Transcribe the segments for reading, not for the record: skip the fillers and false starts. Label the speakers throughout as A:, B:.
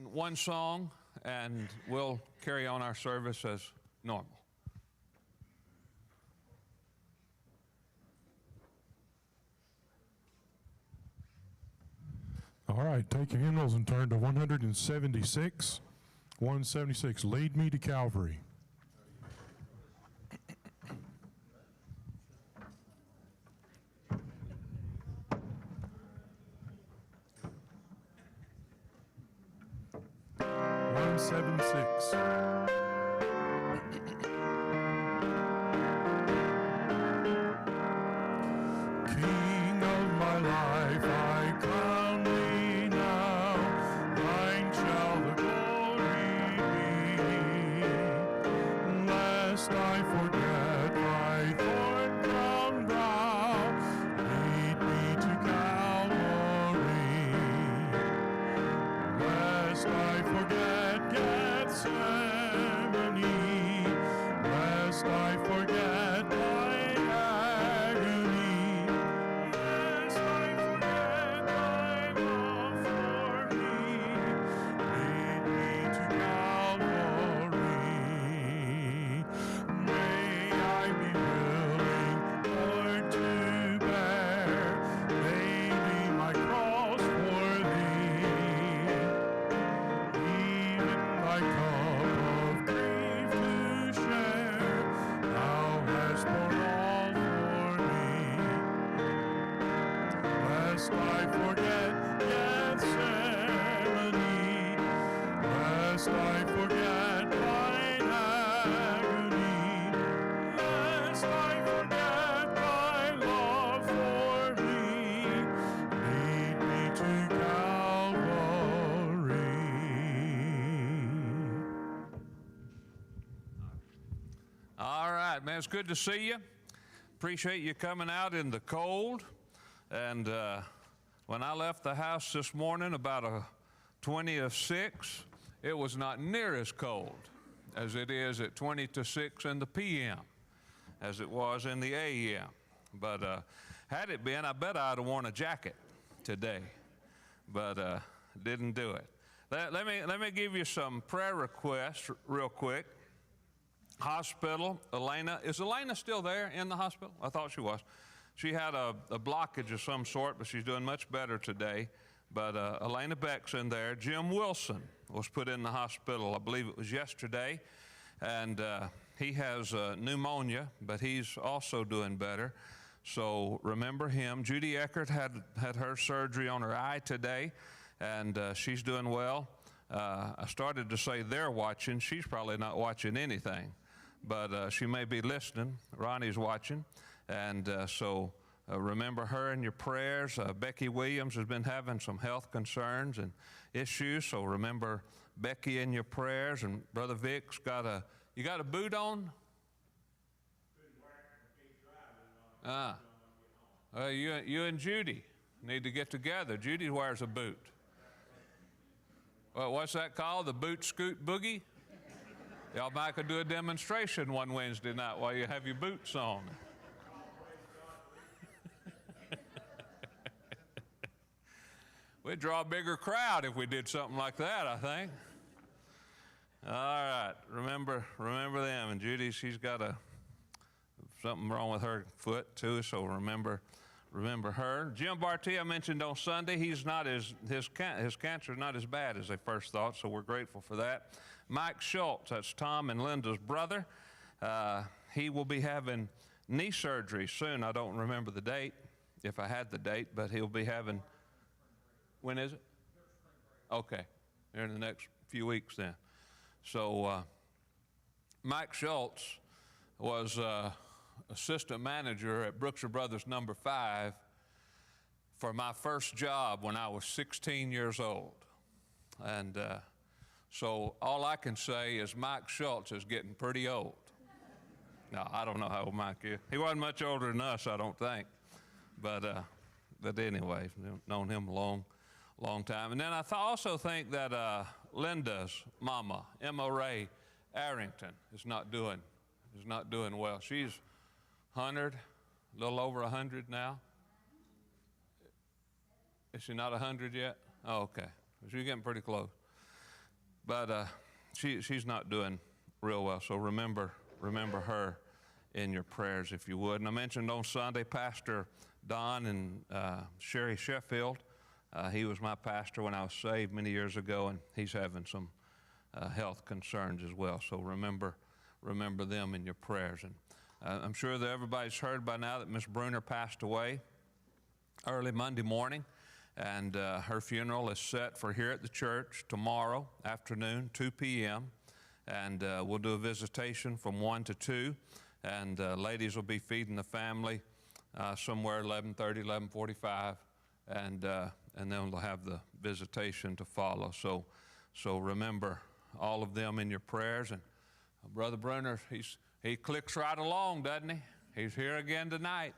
A: one song, and we'll carry on our service as normal.
B: All right, take your hymnals and turn to 176. 176, Lead Me to Calvary. King of my life, I crown thee now, thine shall the glory be, lest I forget thy thorn crown brow, lead me to Calvary, lest I forget Gethsemane, lest I forget thy agony, lest I forget thy love for me, lead me to Calvary. May I be willing, Lord, to bear daily my cross for thee, even thy cup of grief to share, thou hast poured all for me, lest I forget Gethsemane, lest I forget thine agony, lest I forget thy love for me, lead me to Calvary.
A: All right, man, it's good to see you. Appreciate you coming out in the cold. And when I left the house this morning about 20 to 6, it was not near as cold as it is at 20 to 6 in the p.m. as it was in the a.m. But had it been, I bet I'd have worn a jacket today, but didn't do it. Let me give you some prayer requests real quick. Hospital, Elena. Is Elena still there in the hospital? I thought she was. She had a blockage of some sort, but she's doing much better today. But Elena Beck's in there. Jim Wilson was put in the hospital, I believe it was yesterday. And he has pneumonia, but he's also doing better. So remember him. Judy Eckert had her surgery on her eye today, and she's doing well. I started to say they're watching. She's probably not watching anything, but she may be listening. Ronnie's watching. And so remember her in your prayers. Becky Williams has been having some health concerns and issues, so remember Becky in your prayers. And Brother Vic's you got a boot on? You and Judy need to get together. Judy wears a boot. Well, what's that called? The boot scoot boogie? Y'all might could do a demonstration one Wednesday night while you have your boots on. We'd draw a bigger crowd if we did something like that, I think. All right, remember them. And Judy, she's got something wrong with her foot too, so remember her. Jim Barty, I mentioned on Sunday, his cancer is not as bad as they first thought, so we're grateful for that. Mike Schultz, that's Tom and Linda's brother. He will be having knee surgery soon. I don't remember the date, if I had the date, but he'll be having. When is it? Okay, here in the next few weeks then. So Mike Schultz was assistant manager at Brookshire Brothers number 5 for my first job when I was 16 years old. And so all I can say is Mike Schultz is getting pretty old. No, I don't know how old Mike is. He wasn't much older than us, I don't think. But anyway, known him a long time. And then I also think that Linda's mama, Emma Ray Arrington, is not doing well. She's 100, a little over 100 now. Is she not 100 yet? Oh, okay. She's getting pretty close. but she's not doing real well. So remember her in your prayers, if you would. And I mentioned on Sunday, Pastor Don and Sherry Sheffield. He was my pastor when I was saved many years ago, and he's having some health concerns as well. So remember them in your prayers. And I'm sure that everybody's heard by now that Miss Brunner passed away early Monday morning, and her funeral is set for here at the church tomorrow afternoon, 2 p.m., and we'll do a visitation from 1 to 2, and ladies will be feeding the family somewhere 11:30, 11:45, and then we'll have the visitation to follow. So remember all of them in your prayers. And Brother Brunner, he clicks right along, doesn't he? He's here again tonight.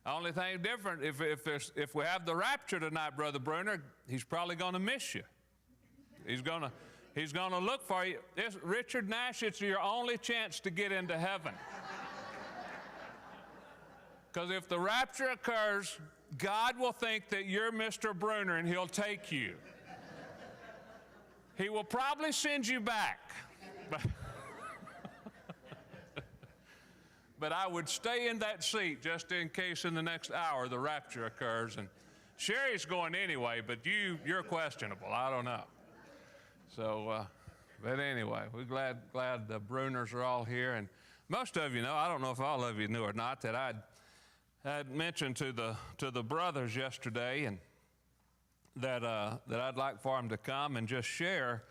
A: Only thing different, if we have the rapture tonight, Brother Brunner, he's probably going to miss you. He's going to look for you. Richard Nash, it's your only chance to get into heaven. Because if the rapture occurs, God will think that you're Mr. Brunner and he'll take you. He will probably send you back. But I would stay in that seat just in case in the next hour the rapture occurs. And Sherry's going anyway, but you're questionable. I don't know. So, but anyway, we're glad the Brunners are all here. And most of you know, I don't know if all of you knew or not, that I'd mentioned to the brothers yesterday, and that I'd like for them to come and just share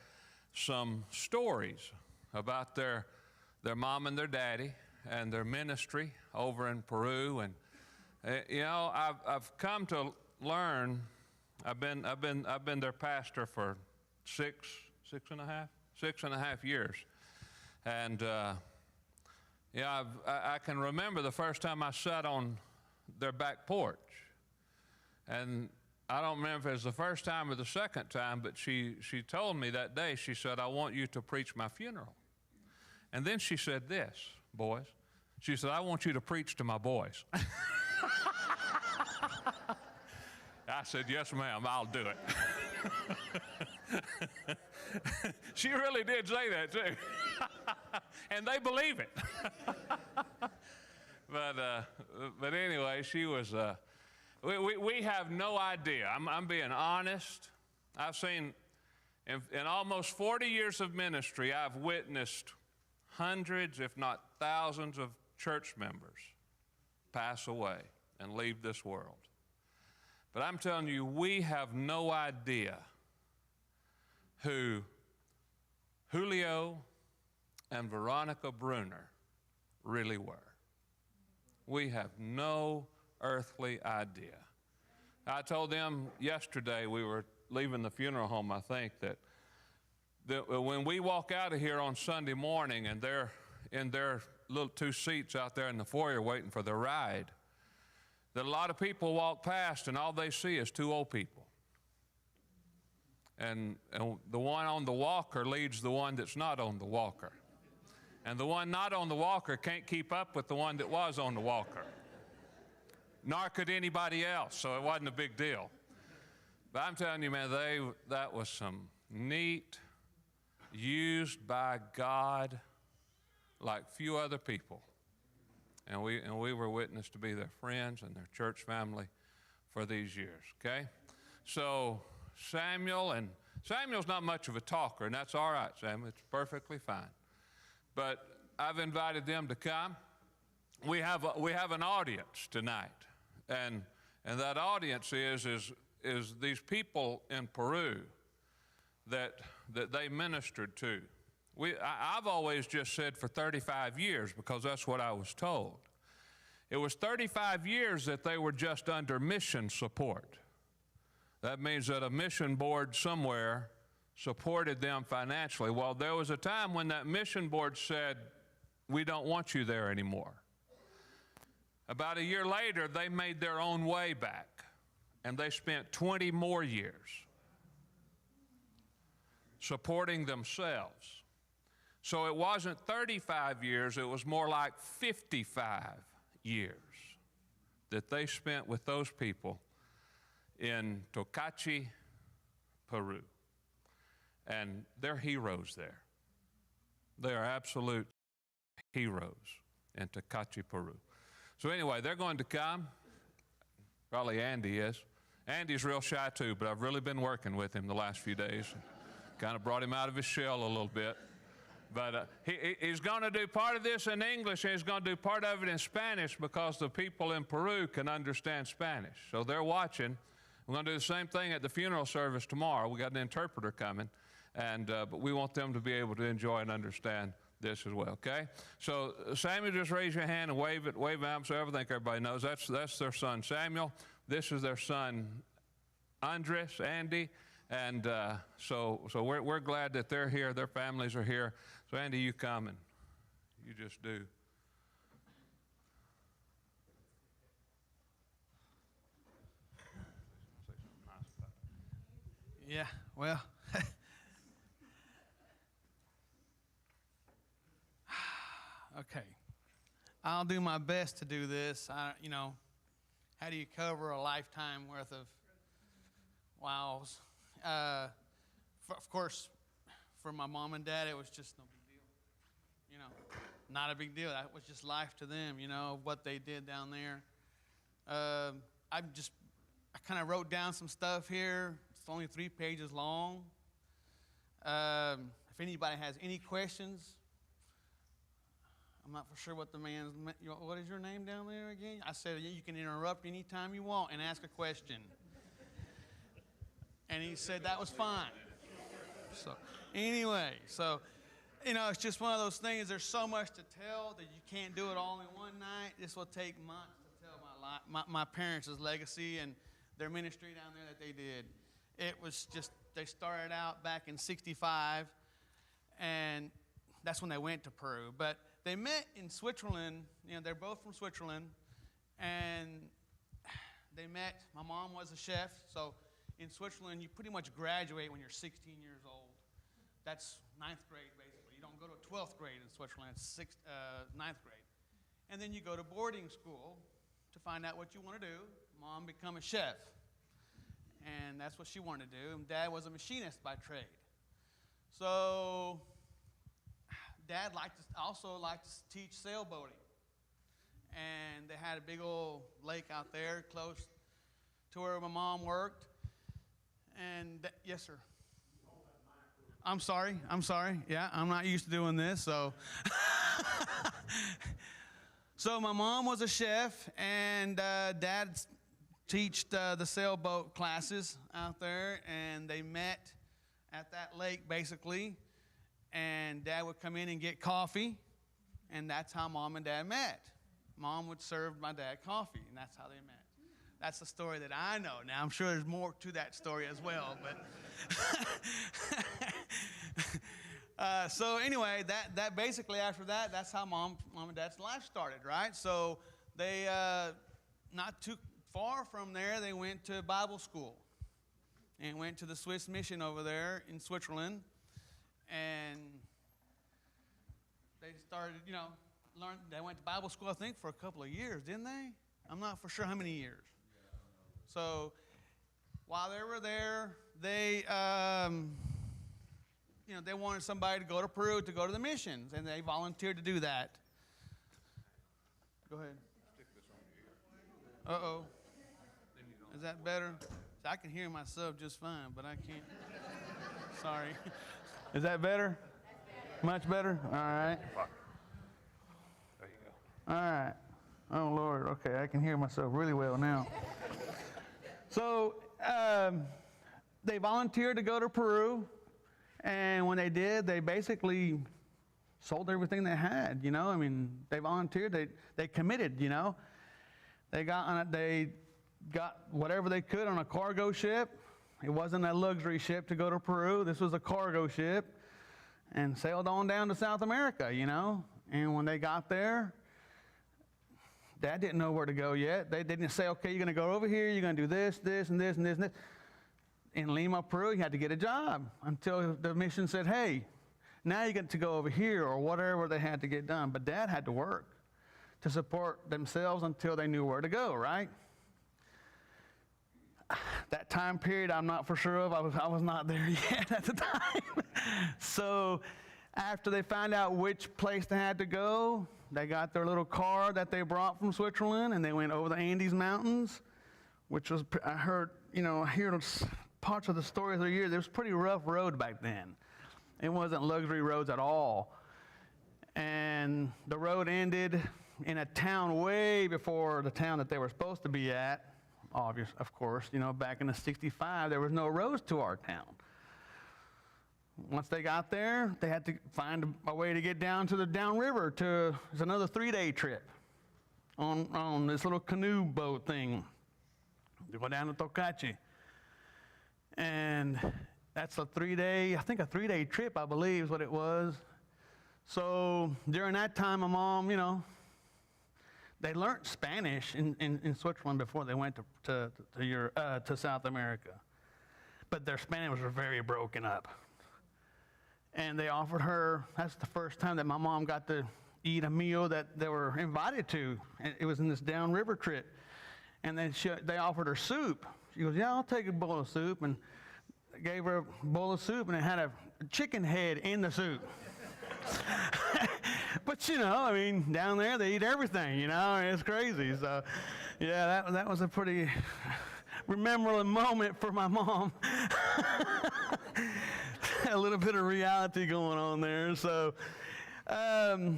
A: some stories about their mom and their daddy and their ministry over in Peru. And you know, I've come to learn. I've been their pastor for six and a half years, and yeah, I can remember the first time I sat on their back porch, and I don't remember if it was the first time or the second time, but she told me that day, she said, "I want you to preach my funeral." And then she said this, boys. She said, "I want you to preach to my boys." I said, "Yes, ma'am, I'll do it." She really did say that, too. And they believe it. But anyway, she was, we have no idea. I'm being honest. I've seen, in almost 40 years of ministry, I've witnessed hundreds, if not thousands, of church members pass away and leave this world. But I'm telling you, we have no idea who Julio and Veronica Brunner really were. We have no earthly idea. I told them yesterday, we were leaving the funeral home, I think, that when we walk out of here on Sunday morning and they're in their little 2 seats out there in the foyer waiting for their ride, that a lot of people walk past and all they see is 2 old people. And the one on the walker leads the one that's not on the walker. And the one not on the walker can't keep up with the one that was on the walker. Nor could anybody else, so it wasn't a big deal. But I'm telling you, man, that was some neat, used by God like few other people. And we were witness to be their friends and their church family for these years, okay? So Samuel's not much of a talker, and that's all right, Samuel. It's perfectly fine. But I've invited them to come. We have an audience tonight, and that audience is these people in Peru that they ministered to. I've always just said for 35 years because that's what I was told. It was 35 years that they were just under mission support. That means that a mission board somewhere supported them financially. Well, there was a time when that mission board said, "We don't want you there anymore." About a year later, they made their own way back, and they spent 20 more years supporting themselves. So it wasn't 35 years, it was more like 55 years that they spent with those people in Tocachi, Peru. and they're heroes there. They are absolute heroes in Tecachi, Peru. So anyway, they're going to come. Probably Andy is. Andy's real shy too, but I've really been working with him the last few days. Kind of brought him out of his shell a little bit. But he's going to do part of this in English, and he's going to do part of it in Spanish because the people in Peru can understand Spanish. So they're watching. We're going to do the same thing at the funeral service tomorrow. We got an interpreter coming, and but we want them to be able to enjoy and understand this as well, okay? So Samuel, just raise your hand and wave it out so I think everybody knows. That's their son Samuel. This is their son Andres, Andy. And so we're glad that they're here, their families are here. So Andy, you come and you just do.
C: Yeah, well, okay. I'll do my best to do this. How do you cover a lifetime worth of wows? Of course, for my mom and dad, it was just no big deal. Not a big deal. That was just life to them, what they did down there. I kind of wrote down some stuff here. It's only 3 pages long. If anybody has any questions, I'm not for sure what what is your name down there again? I said you can interrupt anytime you want and ask a question. And he said that was fine. So anyway, it's just one of those things. There's so much to tell that you can't do it all in one night. This will take months to tell my parents' legacy and their ministry down there that they did. It was just, they started out back in '65, and that's when they went to Peru. But they met in Switzerland. They're both from Switzerland, and they met. My mom was a chef, so in Switzerland, you pretty much graduate when you're 16 years old. That's 9th grade, basically. You don't go to 12th grade in Switzerland. It's 9th grade. And then you go to boarding school to find out what you want to do. Mom become a chef, and that's what she wanted to do. And Dad was a machinist by trade. So Dad also liked to teach sailboating. And they had a big old lake out there close to where my mom worked. And yes, sir. I'm sorry. Yeah, I'm not used to doing this, so. So my mom was a chef, and Dad taught the sailboat classes out there, and they met at that lake, basically. And Dad would come in and get coffee, and that's how Mom and Dad met. Mom would serve my dad coffee, and that's how they met. That's the story that I know. Now, I'm sure there's more to that story as well, but so anyway, that basically after that, that's how Mom and Dad's life started, right? So they, not too far from there, they went to Bible school and went to the Swiss mission over there in Switzerland, and they started, they went to Bible school, I think, for a couple of years, didn't they? I'm not for sure how many years. So while they were there, they, they wanted somebody to go to Peru to go to the missions, and they volunteered to do that. Go ahead.
A: Stick this on your ear.
C: Uh-oh. Is that better? I can hear myself just fine, but I can't. Sorry. Is that better? Much better? All right.
A: There you go.
C: All right. Oh, Lord. Okay, I can hear myself really well now. So they volunteered to go to Peru, and when they did, they basically sold everything they had, they volunteered, they committed, They got whatever they could on a cargo ship. It wasn't a luxury ship to go to Peru. This was a cargo ship, and sailed on down to South America, And when they got there, Dad didn't know where to go yet. They didn't say, okay, you're going to go over here, you're going to do this, this, and this, and this, and this. In Lima, Peru, he had to get a job until the mission said, hey, now you get to go over here, or whatever they had to get done. But Dad had to work to support themselves until they knew where to go, right? That time period I'm not for sure of. I was not there yet at the time. So after they found out which place they had to go, they got their little car that they brought from Switzerland, and they went over the Andes Mountains, which was, I heard, I hear parts of the story of the years. It was a pretty rough road back then. It wasn't luxury roads at all. And the road ended in a town way before the town that they were supposed to be at. Of course, back in the 65, there was no roads to our town. Once they got there, they had to find a way to get down to the downriver. It's another 3-day trip on this little canoe boat thing to go down to Tocache. And that's a 3-day trip, I believe is what it was. So during that time, my mom, they learned Spanish in Switzerland before they went to South America. But their Spanish was very broken up. And they offered her, that's the first time that my mom got to eat a meal that they were invited to. And it was in this downriver trip. And then they offered her soup. She goes, yeah, I'll take a bowl of soup. And I gave her a bowl of soup, and it had a chicken head in the soup. But down there they eat everything, it's crazy. So, yeah, that was a pretty memorable moment for my mom. A little bit of reality going on there. So, let me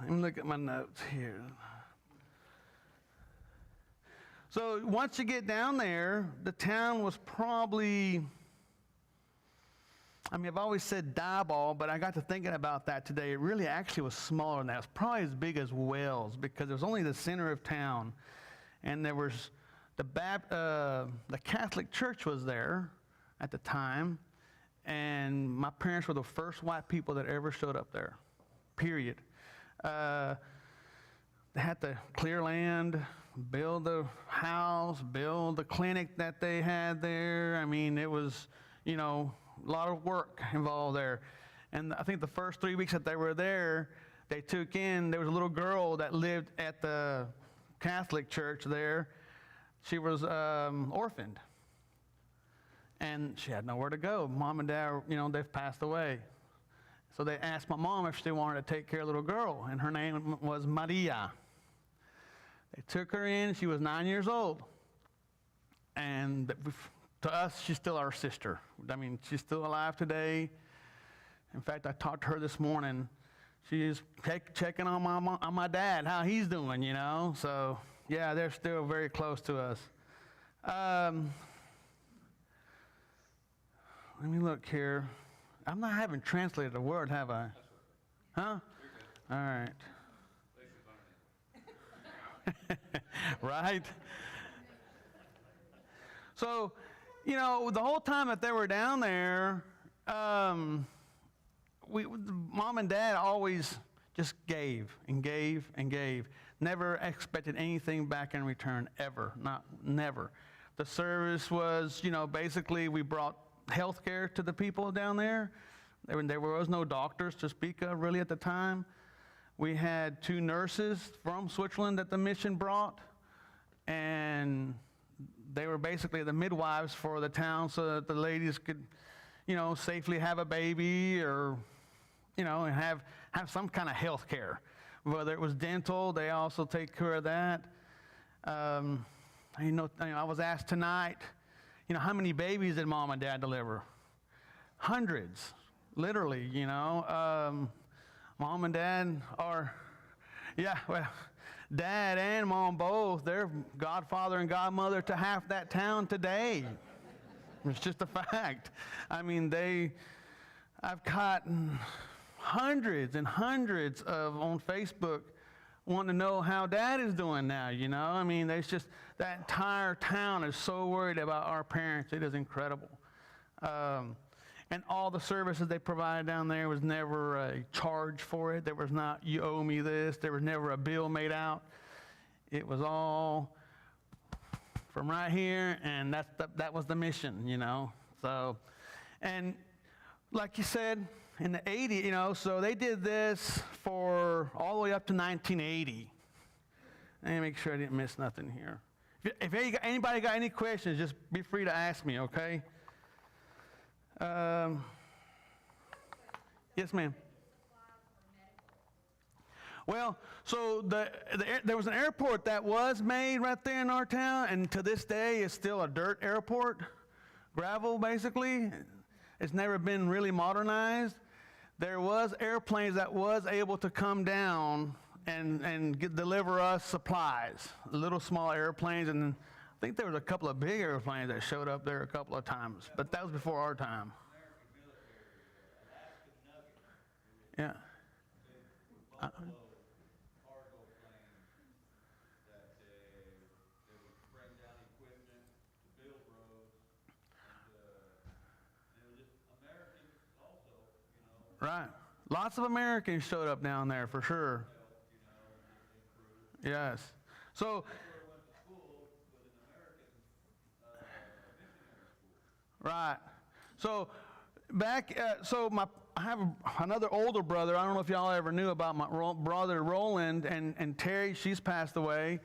C: look at my notes here. So once you get down there, the town was probably, I've always said Diboll, but I got to thinking about that today. It really actually was smaller than that. It was probably as big as Wells, because it was only the center of town. And there was the Catholic Church was there at the time. And my parents were the first white people that ever showed up there, period. They had to clear land, build the house, build the clinic that they had there. It was, a lot of work involved there. And I think the first 3 weeks that they were there, there was a little girl that lived at the Catholic church there. She was orphaned. And she had nowhere to go. Mom and Dad, they've passed away. So they asked my mom if she wanted to take care of the little girl, and her name was Maria. They took her in. She was 9 years old. And to us, she's still our sister. She's still alive today. In fact, I talked to her this morning. She's checking on my dad, how he's doing, So, yeah, they're still very close to us. Let me look here. I haven't translated a word, have I? Huh? All right. Right? So, the whole time that they were down there, mom and dad always just gave and gave and gave. Never expected anything back in return, ever. Never. The service was, basically we brought health care to the people down there. There was no doctors to speak of really at the time. We had 2 nurses from Switzerland that the mission brought, and they were basically the midwives for the town so that the ladies could, safely have a baby or, and have some kind of health care. Whether it was dental, they also take care of that. I was asked tonight, how many babies did mom and dad deliver? Hundreds, literally, Mom and dad are, dad and mom both, they're godfather and godmother to half that town today. It's just a fact. I've gotten hundreds and hundreds on Facebook wanting to know how dad is doing now, there's just, that entire town is so worried about our parents. It is incredible. And all the services they provided down there was never a charge for it. There was not, you owe me this. There was never a bill made out. It was all from right here, and that was the mission, So, and like you said, in the 80s, so they did this for all the way up to 1980. Let me make sure I didn't miss nothing here. If anybody got any questions, just be free to ask me, okay? Yes, ma'am. Well, so there was an airport that was made right there in our town, and to this day it's still a dirt airport, gravel basically. It's never been really modernized. There was airplanes that was able to come down and deliver us supplies, little small airplanes, and I think there was a couple of big airplanes that showed up there a couple of times, but that was before our time. Yeah. Right. Lots of Americans showed up down there for sure. Yes. So, right. So, I have another older brother. I don't know if y'all ever knew about my brother Roland and Terry. She's passed away.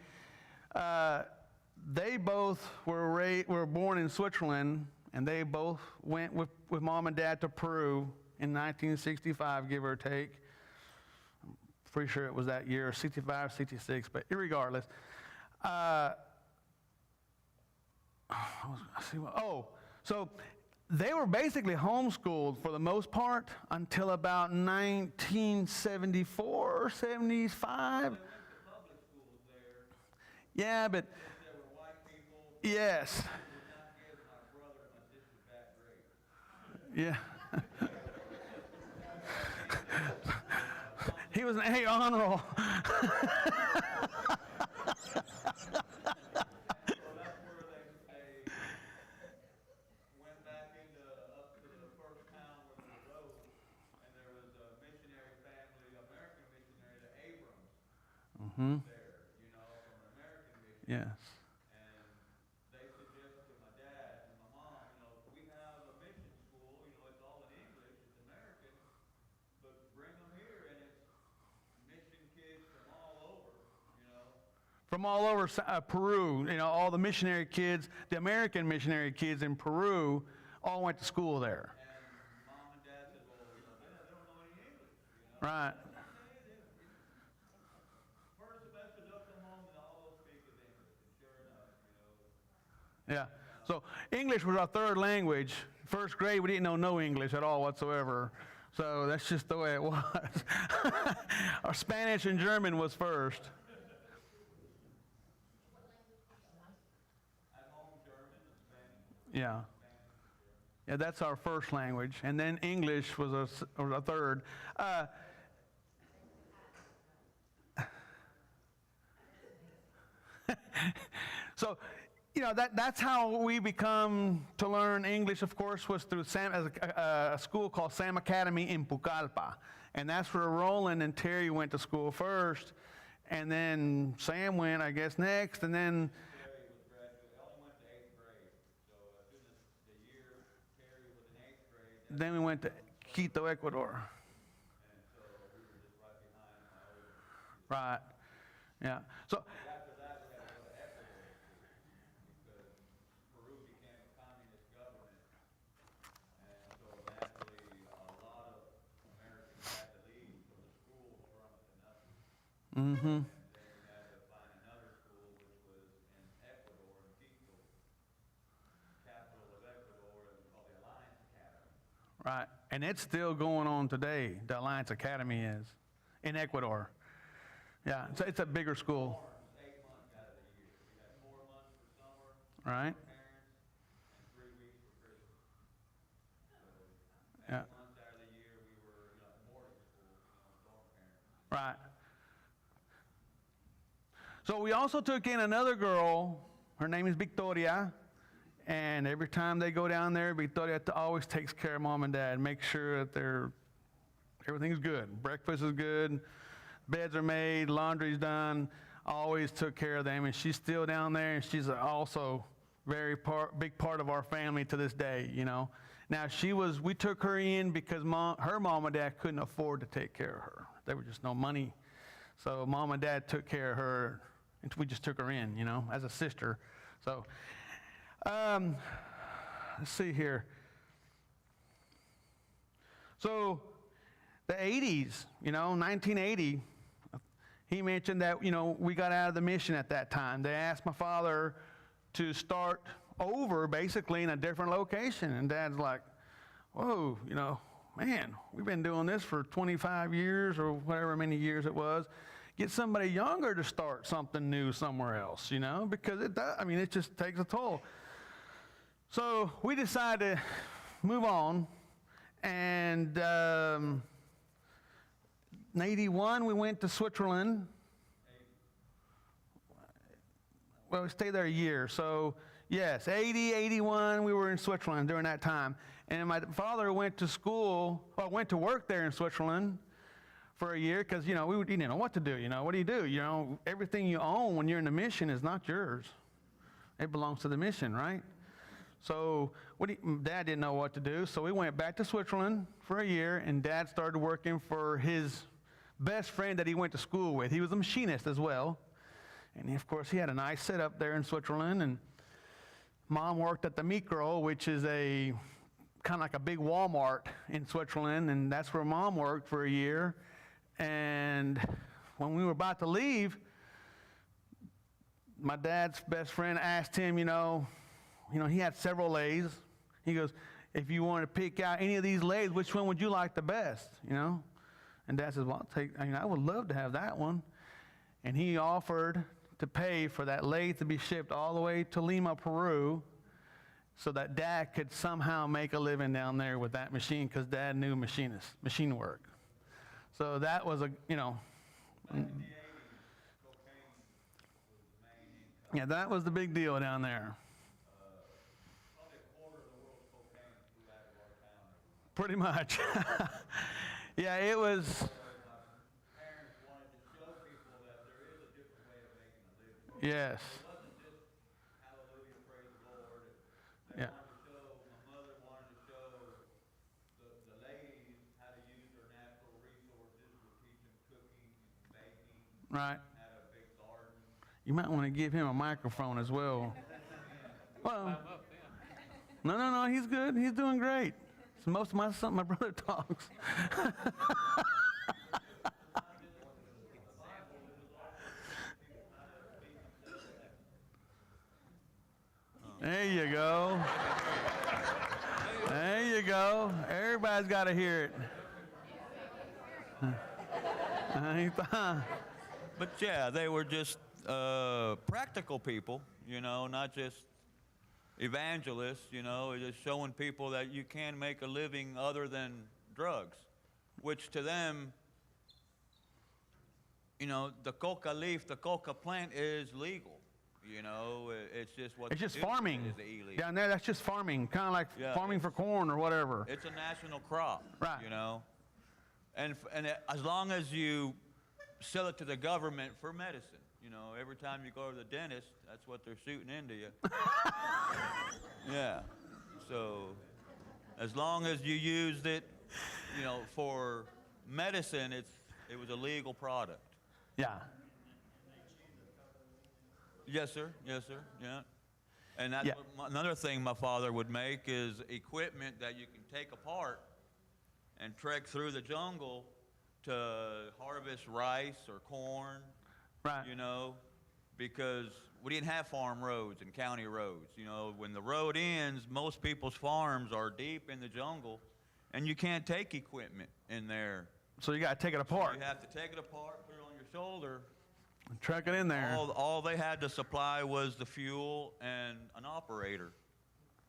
C: They both were born in Switzerland, and they both went with mom and dad to Peru in 1965, give or take. I'm pretty sure it was that year, 65, 66, but irregardless. So they were basically homeschooled for the most part until about 1974 or 75. Yeah, but yes. Yeah. He was an A honor roll. Mm-hmm. There, from an American mission. Yes. And they suggested to my dad and my mom, we have a mission school, it's all in English, it's American, but bring them here, and it's mission kids from all over, From all over Peru, all the missionary kids, the American missionary kids in Peru, all went to school there. And mom and dad said, well, they don't know any English, Right. Yeah. So English was our third language. First grade, we didn't know no English at all whatsoever. So that's just the way it was. Our Spanish and German was first. At home, German and Spanish. Yeah. Yeah, that's our first language. And then English was a third. So, that's how we become to learn English, of course, was through a school called Sam Academy in Pucallpa. And that's where Roland and Terry went to school first. And then Sam went, I guess, next. And then Terry was graduated. Only went to 8th grade. So as soon as the year Terry was in 8th grade. Then we went to Quito, Ecuador. And so we were just right behind. Right. Yeah. So after that, we had to go to Ecuador because Peru became a communist government, and so naturally a lot of Americans had to leave, so the school was from to nothing. Mm-hmm. And then we had to find another school, which was in Ecuador, in Quito, capital of Ecuador. It was called the Alliance Academy. Right, and it's still going on today. The Alliance Academy is in Ecuador. Yeah, it's a bigger school. 8 months out of the year. We had 4 months for summer, right, for parents, and 3 weeks for Christmas. So 8 months out of the year, we were boarding school, dorm parents. Right. So we also took in another girl. Her name is Victoria. And every time they go down there, Victoria always takes care of mom and dad, makes sure that everything's good. Breakfast is good. Beds are made, laundry's done, always took care of them, and she's still down there, and she's also big part of our family to this day, Now, we took her in because her mom and dad couldn't afford to take care of her. There was just no money. So mom and dad took care of her And we just took her in, as a sister. So, let's see here. So, the 80s, 1980, he mentioned that, we got out of the mission at that time. They asked my father to start over, basically, in a different location. And Dad's like, whoa, man, we've been doing this for 25 years or whatever many years it was. Get somebody younger to start something new somewhere else, because it does, it just takes a toll. So we decided to move on. And in 81, we went to Switzerland. Well, we stayed there a year. So, yes, 80, 81, we were in Switzerland during that time. And my father went to went to work there in Switzerland for a year because, we didn't know what to do. What do you do? Everything you own when you're in the mission is not yours. It belongs to the mission, right? So Dad didn't know what to do. So we went back to Switzerland for a year, and Dad started working for his best friend that he went to school with. He was a machinist as well. And of course, he had a nice setup there in Switzerland. And Mom worked at the Mikro, which is a kind of like a big Walmart in Switzerland. And that's where Mom worked for a year. And when we were about to leave, my dad's best friend asked him, he had several lathes. He goes, if you want to pick out any of these lathes, which one would you like the best, And Dad says, well, I would love to have that one. And he offered to pay for that lathe to be shipped all the way to Lima, Peru, so that Dad could somehow make a living down there with that machine, because Dad knew machine work. So that was yeah, that was the big deal down there. Pretty much. Yeah, it was.
D: Parents wanted to show people that there is a different way of making a living.
C: Yes.
D: It wasn't just hallelujah, praise the Lord.
C: Yeah.
D: My mother wanted to show the ladies how to use their natural resources. Would teach them cooking and baking.
C: Right.
D: Had a big garden.
C: You might want to give him a microphone as well. Well, no, he's good. He's doing great. So most of my brother talks. There you go. There you go. Everybody's got to hear it.
D: But yeah, they were just practical people, not just evangelists, just showing people that you can make a living other than drugs, which to them, the coca leaf, the coca plant is legal. It's just what
C: it's just farming.
D: Is illegal.
C: Down there, that's just farming, kind of like farming for corn or whatever.
D: It's a national crop,
C: right?
D: And as long as you sell it to the government for medicine. Every time you go to the dentist, that's what they're shooting into you. Yeah. So as long as you used it, for medicine, it was a legal product.
C: Yeah.
D: Yes, sir. Yes, sir. Yeah. And that's another thing my father would make is equipment that you can take apart and trek through the jungle to harvest rice or corn.
C: Right.
D: Because we didn't have farm roads and county roads. When the road ends, most people's farms are deep in the jungle, and you can't take equipment in there.
C: So you got to take it apart.
D: So you have to take it apart, put it on your shoulder.
C: And truck it in there.
D: All they had to supply was the fuel and an operator.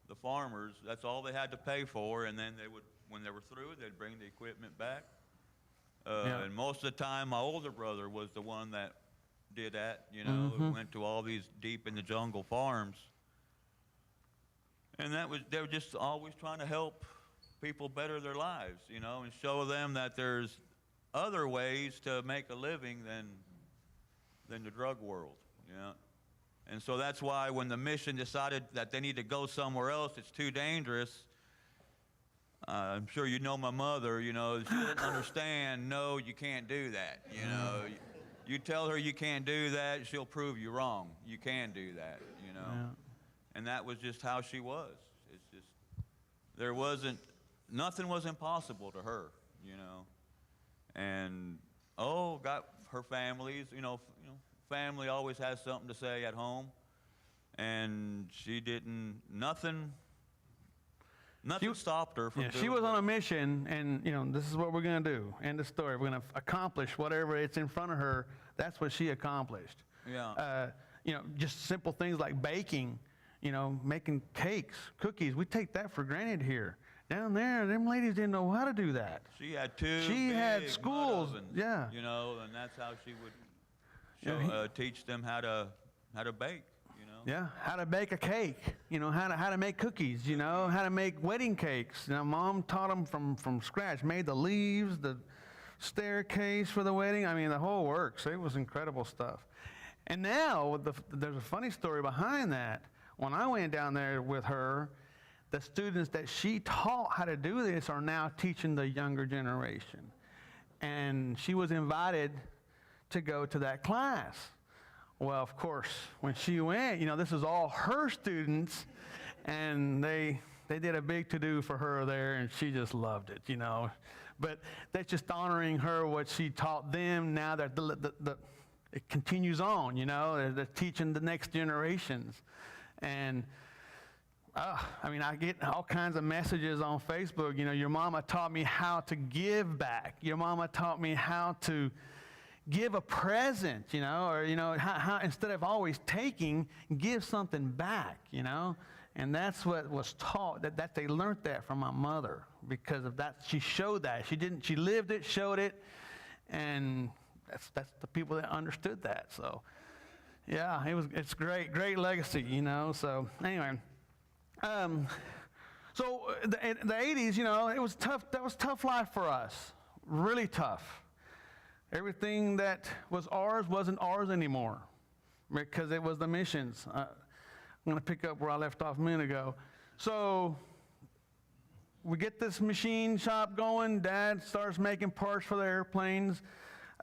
D: The farmers, that's all they had to pay for, and then when they were through, they'd bring the equipment back. And most of the time, my older brother was the one that did that, went to all these deep in the jungle farms. And they were just always trying to help people better their lives, and show them that there's other ways to make a living than the drug world, And so that's why when the mission decided that they need to go somewhere else, it's too dangerous. I'm sure my mother, she didn't understand, no, you can't do that, You tell her you can't do that, she'll prove you wrong. You can do that, you know.
C: Yeah.
D: And that was just how she was. It's just, nothing was impossible to her, you know. And, got her families, family always has something to say at home. And she didn't, nothing stopped her from doing
C: she was
D: it.
C: on a mission, and this is what we're going to do. End of story. We're going to accomplish whatever it's in front of her. That's what she accomplished.
D: Yeah.
C: Just simple things like baking, making cakes, cookies. We take that for granted here. Down there, them ladies didn't know how to do that.
D: She had two
C: She
D: big
C: had
D: mud
C: schools,
D: ovens,
C: yeah.
D: And that's how she would teach them how to bake,
C: Yeah, how to bake a cake, how to make cookies, how to make wedding cakes. Mom taught them from scratch, made the leaves, the staircase for the wedding. I mean, the whole works. It was incredible stuff. And now, there's a funny story behind that. When I went down there with her, the students that she taught how to do this are now teaching the younger generation. And she was invited to go to that class. Well, of course, when she went, this is all her students, and they did a big to-do for her there, and she just loved it, But that's just honoring her, what she taught them. Now that it continues on, they're teaching the next generations. And I get all kinds of messages on Facebook. Your mama taught me how to give back. Your mama taught me how to give a present, or how instead of always taking, give something back, And that's what was taught. That they learned that from my mother because of that. She showed that. She lived it, showed it, and that's the people that understood that. So, yeah, it's great legacy, So anyway. So the 80s, it was tough. That was tough life for us, really tough. Everything that was ours wasn't ours anymore because it was the missions. I'm going to pick up where I left off a minute ago. So we get this machine shop going. Dad starts making parts for the airplanes.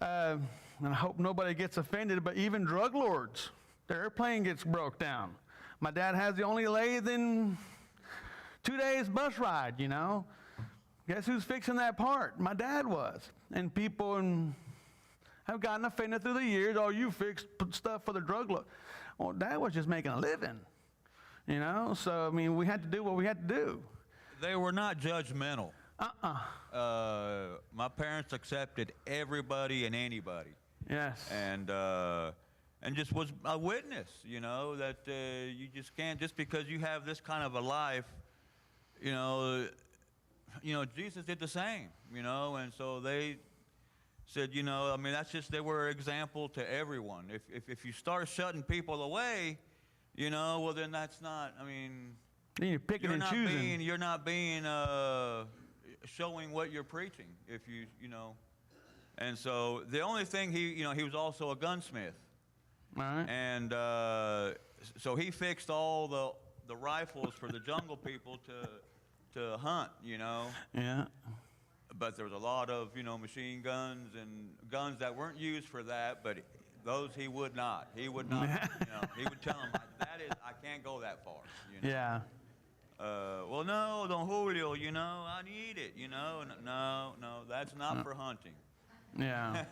C: And I hope nobody gets offended, but even drug lords, their airplane gets broke down. My dad has the only lathe in 2 days bus ride, Guess who's fixing that part? My dad was. And people have gotten offended through the years. Oh, you fixed stuff for the drug lord. Well, Dad was just making a living, So, we had to do what we had to do.
D: They were not judgmental. My parents accepted everybody and anybody.
C: Yes.
D: And just was a witness, that you just can't, just because you have this kind of a life, Jesus did the same, and so they said, that's just, they were an example to everyone. If you start shutting people away, well, then that's not,
C: then you're picking and choosing.
D: You're not being, showing what you're preaching, if you. And so the only thing he was also a gunsmith.
C: All right.
D: And so he fixed all the rifles for the jungle people to hunt,
C: Yeah.
D: But there was a lot of, machine guns and guns that weren't used for that, but those he would not. He would not, he would tell them, I can't go that far,
C: Yeah.
D: Well, no, Don Julio, I need it, No, that's not for hunting.
C: Yeah.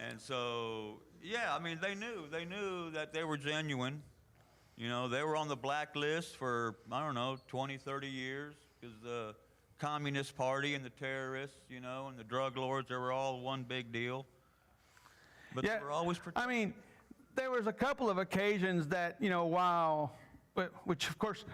D: And so, yeah, they knew that they were genuine. They were on the blacklist for, 20, 30 years because the Communist Party and the terrorists, and the drug lords, they were all one big deal. But they were always protected.
C: There was a couple of occasions that, which of course,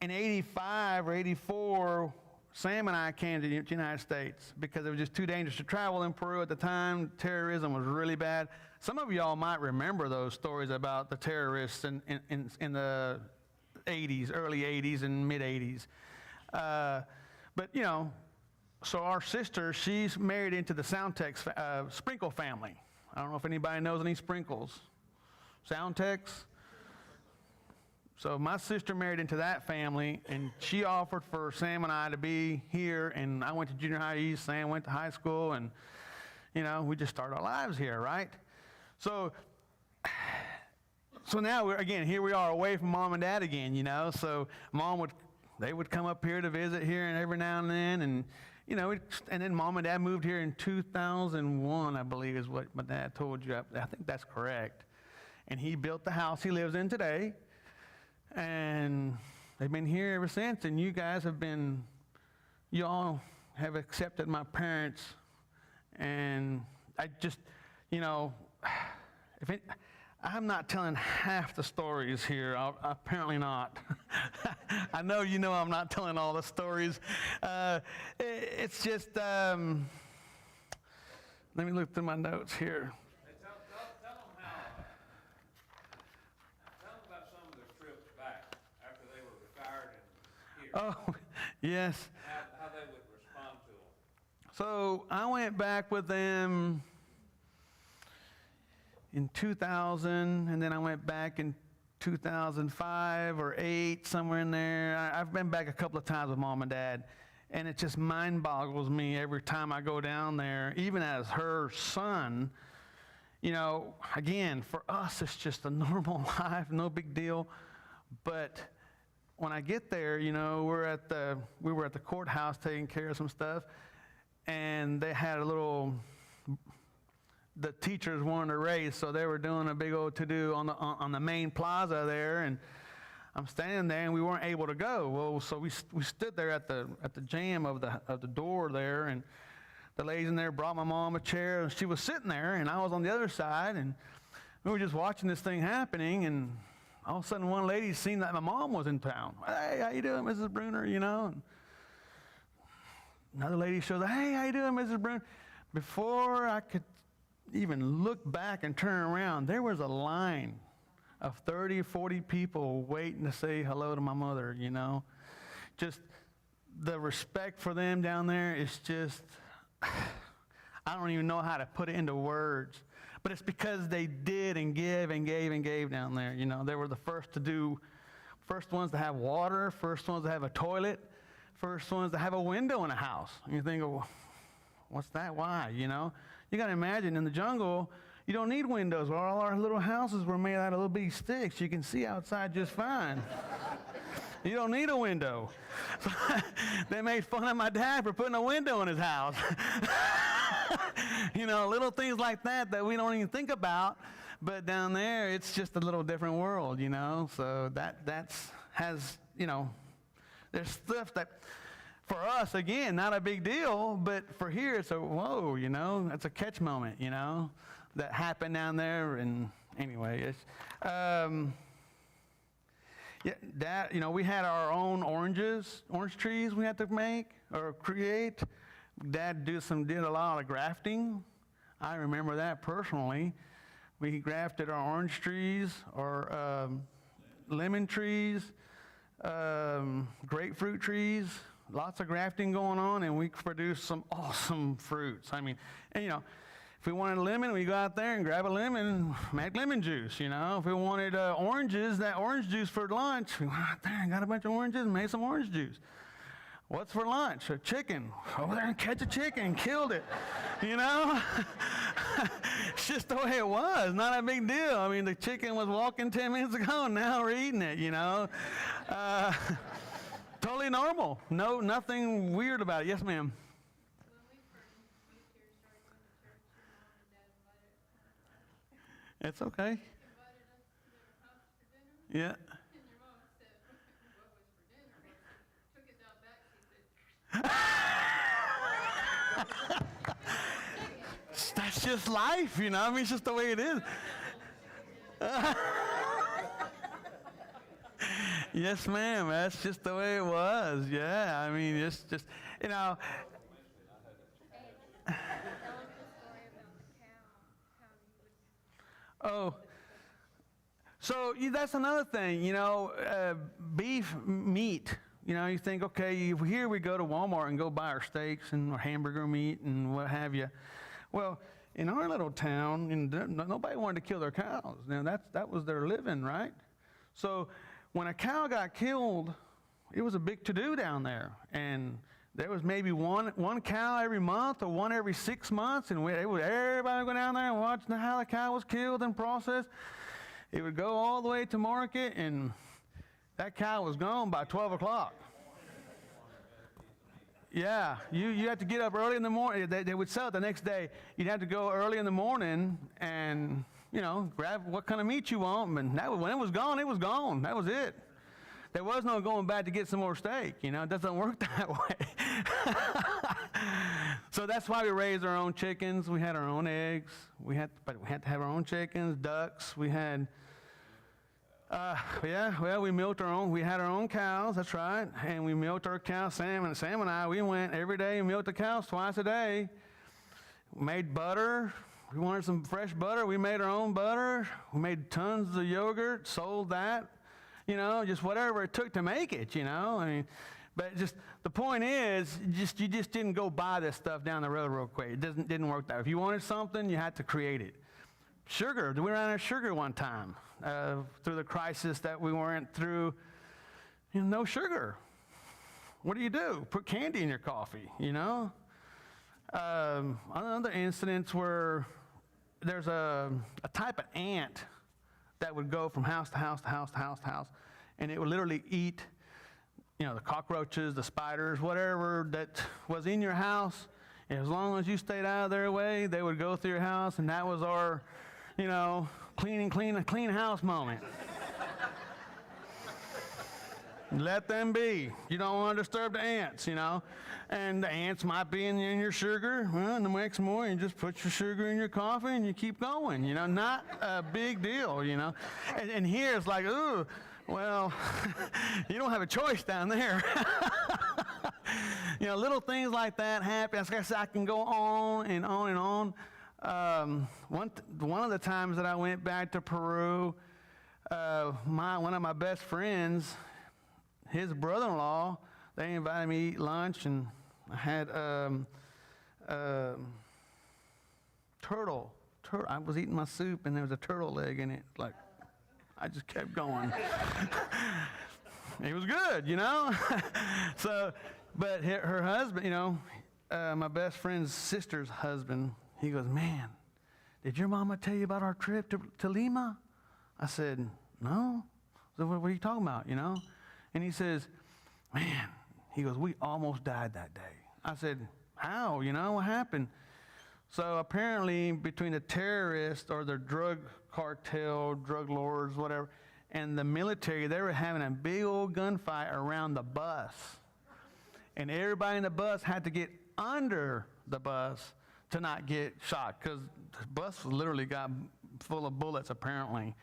C: in 85 or 84, Sam and I came to the United States because it was just too dangerous to travel in Peru at the time. Terrorism was really bad. Some of y'all might remember those stories about the terrorists in the 80s, early 80s and mid 80s. But so our sister, she's married into the Soundtex Sprinkle family. I don't know if anybody knows any sprinkles. Soundtex. So my sister married into that family, and she offered for Sam and I to be here, and I went to junior high east, Sam went to high school, and We just start our lives here, right? So now here we are away from mom and dad again, So they would come up here to visit here and every now and then, and and then mom and dad moved here in 2001, I believe is what my dad told you. I think that's correct. And he built the house he lives in today, and they've been here ever since. And you all have accepted my parents, and I just, I'm not telling half the stories here. Apparently not. I know I'm not telling all the stories. It's just, let me look through my notes here.
A: Hey, tell them about some of their trips back after they were retired and here.
C: Oh, yes.
A: How they would respond to them.
C: So I went back with them in 2000, and then I went back in 2005 or 8, somewhere in there. I've been back a couple of times with mom and dad, and it just mind boggles me every time I go down there, even as her son. Again, for us, it's just a normal life, no big deal. But when I get there, we were at the courthouse taking care of some stuff, and they had the teachers wanted to raise, so they were doing a big old to-do on the main plaza there, and I'm standing there, and we weren't able to go. Well, so we stood there at the jamb of the door there, and the ladies in there brought my mom a chair, and she was sitting there, and I was on the other side, and we were just watching this thing happening, and all of a sudden one lady seen that my mom was in town. Hey, how you doing, Mrs. Brunner? And another lady shows up. Hey, how you doing, Mrs. Brunner? Before I could even look back and turn around, there was a line of 30 or 40 people waiting to say hello to my mother, Just the respect for them down there is just, I don't even know how to put it into words. But it's because they did and give and gave and gave down there. They were the first ones to have water, first ones to have a toilet, first ones to have a window in a house. And you think, well, what's that? Why, You got to imagine, in the jungle, you don't need windows. Well, all our little houses were made out of little bitty sticks. You can see outside just fine. You don't need a window. So they made fun of my dad for putting a window in his house. Little things like that we don't even think about. But down there, it's just a little different world, So there's stuff that, for us, again, not a big deal, but for here, it's a whoa, it's a catch moment, that happened down there. And anyway, we had our own orange trees we had to make or create. Dad did a lot of grafting. I remember that personally. We grafted our orange trees, or lemon trees, grapefruit trees. Lots of grafting going on, and we produced some awesome fruits. If we wanted a lemon, we go out there and grab a lemon, make lemon juice, If we wanted oranges, that orange juice for lunch, we went out there and got a bunch of oranges and made some orange juice. What's for lunch? A chicken. Over there and catch a chicken and killed it, It's just the way it was, not a big deal. The chicken was walking 10 minutes ago, and now we're eating it, Totally normal. No, nothing weird about it. Yes, ma'am.
E: When we first moved here and started going to church, your mom and dad invited
C: It's okay.
E: invited us to their house for dinner.
C: Yeah.
E: And your mom said, what was for dinner? Took it down back. She said,
C: That's just life, It's just the way it is. Yes, ma'am. That's just the way it was. Yeah. It's just, Oh, so that's another thing, beef meat. You think, okay, here we go to Walmart and go buy our steaks and our hamburger meat and what have you. Well, in our little town, nobody wanted to kill their cows. Now, that was their living, right? So when a cow got killed, it was a big to-do down there. And there was maybe one cow every month or one every 6 months, and everybody would go down there and watch how the cow was killed and processed. It would go all the way to market, and that cow was gone by 12 o'clock. Yeah, you had to get up early in the morning. They would sell it the next day. You'd have to go early in the morning and, grab what kind of meat you want. And when it was gone, it was gone. That was it. There was no going back to get some more steak. It doesn't work that way. So that's why we raised our own chickens. We had our own eggs. But we had to have our own chickens, ducks. We had, we milked our own. We had our own cows. That's right. And we milked our cows. Sam and I, we went every day and milked the cows twice a day. We made butter. We wanted some fresh butter. We made our own butter. We made tons of yogurt, sold that. Just whatever it took to make it, But just the point is, you just didn't go buy this stuff down the road real quick. It didn't work that way. If you wanted something, you had to create it. Sugar. We ran out of sugar one time through the crisis that we went through. No sugar. What do? Put candy in your coffee, Another instance where there's a type of ant that would go from house to house to house to house to house, and it would literally eat, the cockroaches, the spiders, whatever that was in your house. And as long as you stayed out of their way, they would go through your house, and that was our, clean house moment. Let them be. You don't want to disturb the ants, And the ants might be in your sugar. Well, and the next morning, you just put your sugar in your coffee and you keep going, Not a big deal, And here it's like, ooh, well, you don't have a choice down there. Little things like that happen. As I said, I can go on and on and on. One of the times that I went back to Peru, one of my best friends, his brother-in-law, they invited me to eat lunch, and I had turtle. I was eating my soup, and there was a turtle leg in it. Like, I just kept going. It was good, So, but her husband, my best friend's sister's husband, he goes, "Man, did your mama tell you about our trip to Lima?" I said, "No." So what are you talking about, And he says, "Man," he goes, "we almost died that day." I said, "How? What happened?" So apparently between the terrorists or the drug cartel, drug lords, whatever, and the military, they were having a big old gunfight around the bus. And everybody in the bus had to get under the bus to not get shot, because the bus literally got full of bullets apparently.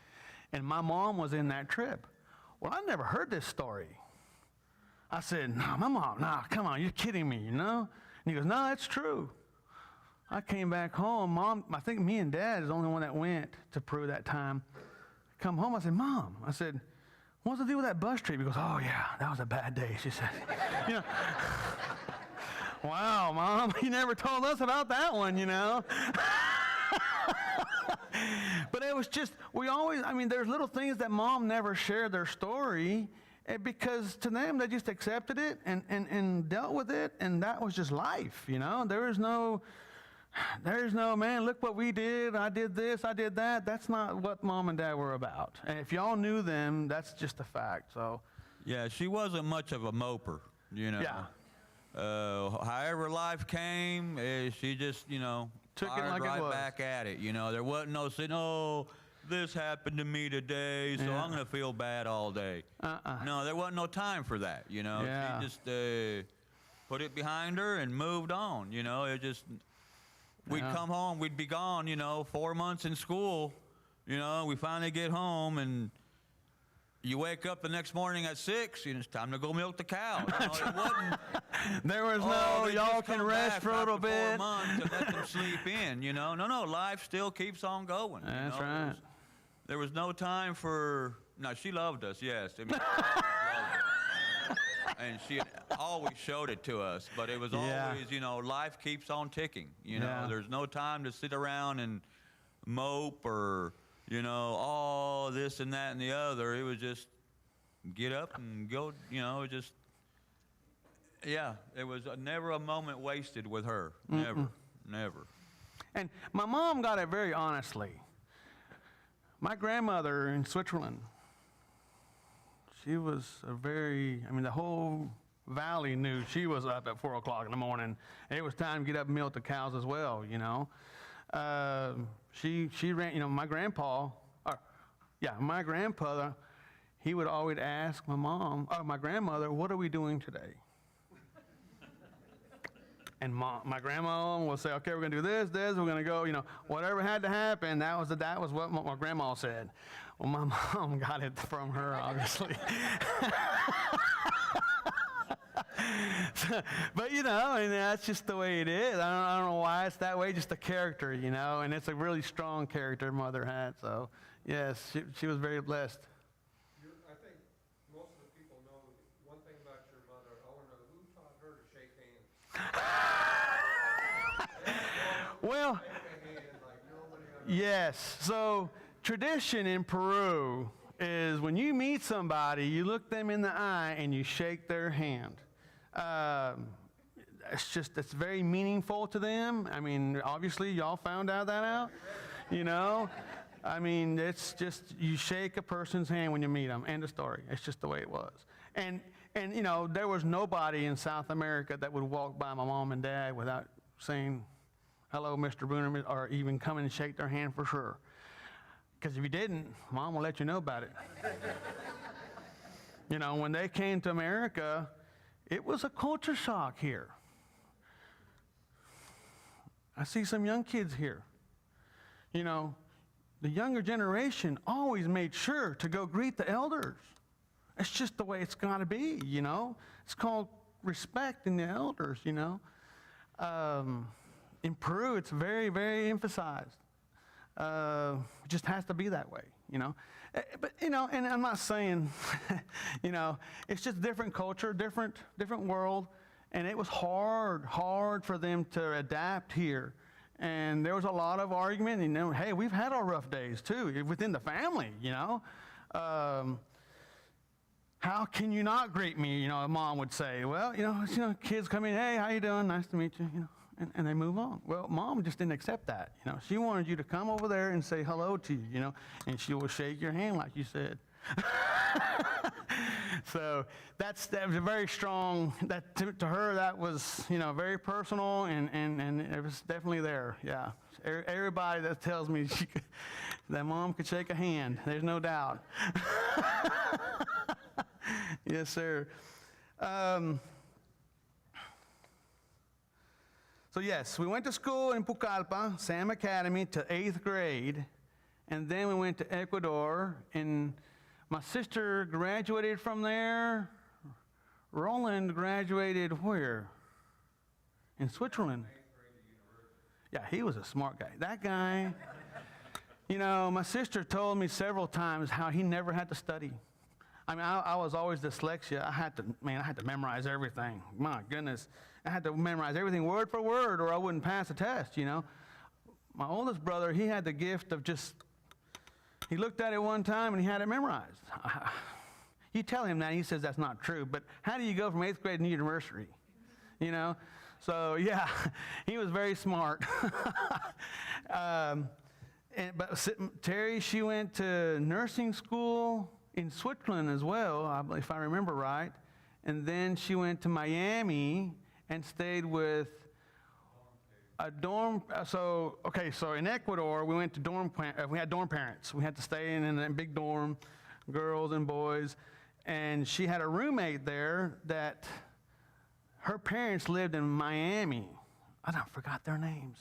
C: And my mom was in that trip. Well, I never heard this story. I said, "No, my mom, no, come on, you're kidding me, And he goes, "No, that's true." I came back home. Mom, I think me and Dad is the only one that went to Peru that time. Come home, I said, "Mom," I said, "what's the deal with that bus trip?" He goes, "Oh, yeah, that was a bad day," she said. Wow, Mom, you never told us about that one, But it was just, there's little things that Mom never shared their story, because to them, they just accepted it and dealt with it, and that was just life, There's no, "Man, look what we did, I did this, I did that." That's not what Mom and Dad were about. And if y'all knew them, that's just a fact, so.
D: Yeah, she wasn't much of a moper,
C: Yeah.
D: However life came, she just,
C: Took it
D: fired
C: like it
D: right
C: was.
D: back at it. There wasn't no saying, "Oh, this happened to me today, so
C: Yeah.
D: I'm going to feel bad all day." No, there wasn't no time for that.
C: Yeah.
D: She just put it behind her and moved on. It just, we'd
C: Yeah.
D: come home, we'd be gone, 4 months in school. We finally get home, and you wake up the next morning at 6, it's time to go milk the cow. It wasn't.
C: There was
D: They
C: y'all
D: just
C: can
D: come
C: rest
D: back
C: for a little
D: after 4
C: bit.
D: months and let them sleep in. No, life still keeps on going.
C: That's right.
D: There was no time for. No, she loved us. Yes, she loved us. And she always showed it to us. But it was
C: Yeah.
D: always, life keeps on ticking.
C: Yeah.
D: There's no time to sit around and mope or, all this and that and the other. It was just get up and go. Yeah, it was never a moment wasted with her. Never, never.
C: And my mom got it very honestly. My grandmother in Switzerland, she was the whole valley knew she was up at 4 o'clock in the morning. It was time to get up and milk the cows as well, you know. She ran, you know, my grandfather, he would always ask my grandmother, what are we doing today? And my grandma would say, okay, we're going to do this, we're going to go, you know, whatever had to happen, that was what my grandma said. Well, my mom got it from her, obviously. But, you know, and that's just the way it is. I don't know why it's that way, just a character, you know, and it's a really strong character mother had. So, yes, she was very blessed.
B: I think most of the people know one thing about your mother. I want to know who taught her to shake hands.
C: Well,
B: Shake a hand like nobody else.
C: yes. So tradition in Peru is when you meet somebody, you look them in the eye and you shake their hand. It's very meaningful to them. I mean, obviously, y'all found out, you know. I mean, it's just, you shake a person's hand when you meet them. End of story. It's just the way it was. And you know, there was nobody in South America that would walk by my mom and dad without saying, hello, Mr. Brunner, or even come and shake their hand for sure. Because if you didn't, Mom will let you know about it. You know, when they came to America, it was a culture shock here. I see some young kids here. You know, the younger generation always made sure to go greet the elders. It's just the way it's got to be, you know. It's called respecting the elders, you know. In Peru, it's very, very emphasized. It just has to be that way, you know. But, you know, and I'm not saying, you know, it's just different culture, different world, and it was hard for them to adapt here. And there was a lot of argument, you know, hey, we've had our rough days too, within the family, you know. How can you not greet me, you know, Mom would say. Well, you know, kids come in, hey, how you doing? Nice to meet you, you know. And they move on. Well, Mom just didn't accept that. You know, she wanted you to come over there and say hello to you, you know, and she will shake your hand like you said. So that was a very strong, that to her, that was, you know, very personal, and it was definitely there, yeah. Everybody that tells me that Mom could shake a hand, there's no doubt. Yes, sir. So yes, we went to school in Pucallpa, Sam Academy, to 8th grade, and then we went to Ecuador, and my sister graduated from there. Roland graduated where? In Switzerland. Yeah, he was a smart guy. That guy, you know, my sister told me several times how he never had to study. I mean, I was always dyslexia. I had to memorize everything. My goodness. I had to memorize everything word for word or I wouldn't pass the test, you know. My oldest brother, he had the gift of he looked at it one time and he had it memorized. You tell him that, he says that's not true. But how do you go from 8th grade to university? You know? So, yeah, he was very smart. But Terry, she went to nursing school in Switzerland as well, if I remember right. And then she went to Miami and stayed with a dorm. So in Ecuador, we went to we had dorm parents. We had to stay in a big dorm, girls and boys. And she had a roommate there that her parents lived in Miami. I forgot their names.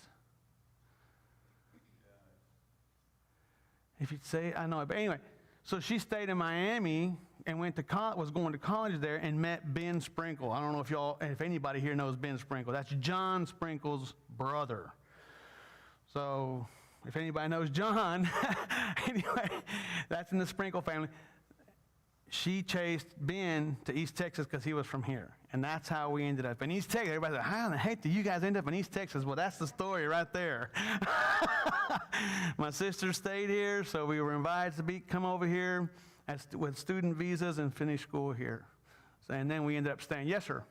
C: If you'd say, I know it. But anyway, so she stayed in Miami and was going to college there and met Ben Sprinkle. I don't know if anybody here knows Ben Sprinkle. That's John Sprinkle's brother. So if anybody knows John, anyway, that's in the Sprinkle family. She chased Ben to East Texas because he was from here. And that's how we ended up in East Texas. Everybody said, how in the heck did you guys end up in East Texas? Well, that's the story right there. My sister stayed here, so we were invited to come over here with student visas and finish school here. So, and then we ended up staying. Yes, sir.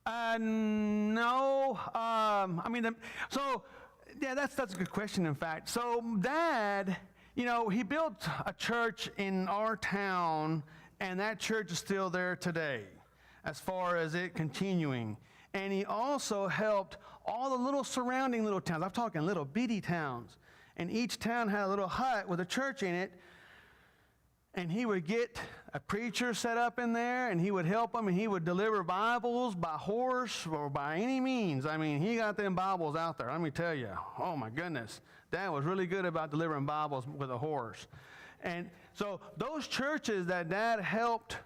C: No. Yeah, that's a good question, in fact. So, Dad, he built a church in our town, and that church is still there today, as far as it continuing. And he also helped all the little surrounding little towns. I'm talking little bitty towns. And each town had a little hut with a church in it. And he would get a preacher set up in there, and he would help them, and he would deliver Bibles by horse or by any means. I mean, he got them Bibles out there. Let me tell you. Oh, my goodness. Dad was really good about delivering Bibles with a horse. And so those churches that Dad helped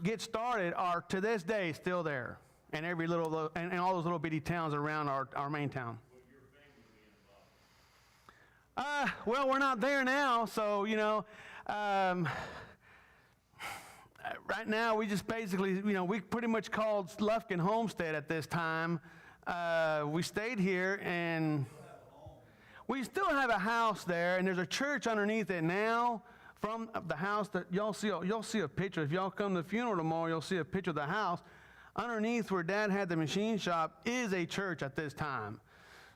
C: get started are, to this day, still there. And every little, and all those little bitty towns around our main town. Well, we're not there now, so, right now we just basically, we pretty much called Lufkin Homestead at this time. We stayed here, and we still have a house there, and there's a church underneath it now. From the house that you'll see a picture. If y'all come to the funeral tomorrow, you'll see a picture of the house. Underneath where Dad had the machine shop is a church at this time.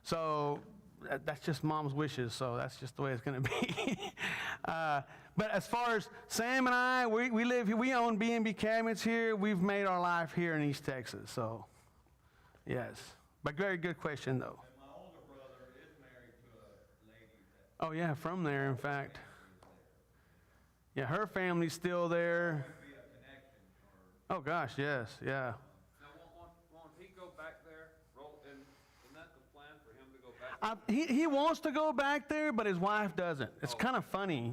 C: So that's just Mom's wishes, so that's just the way it's going to be. But as far as Sam and I, we live here. We own B&B Cabinets here. We've made our life here in East Texas, so yes. But very good question, though.
D: And my older brother is married to a lady that...
C: Oh, yeah, from there, in fact. Yeah, her family's still there.
D: Be a connection or...
C: Oh, gosh, yes, yeah.
A: Now, won't he go back there? Isn't that the plan for him to go back there?
C: He wants to go back there, but his wife doesn't. It's kind of funny,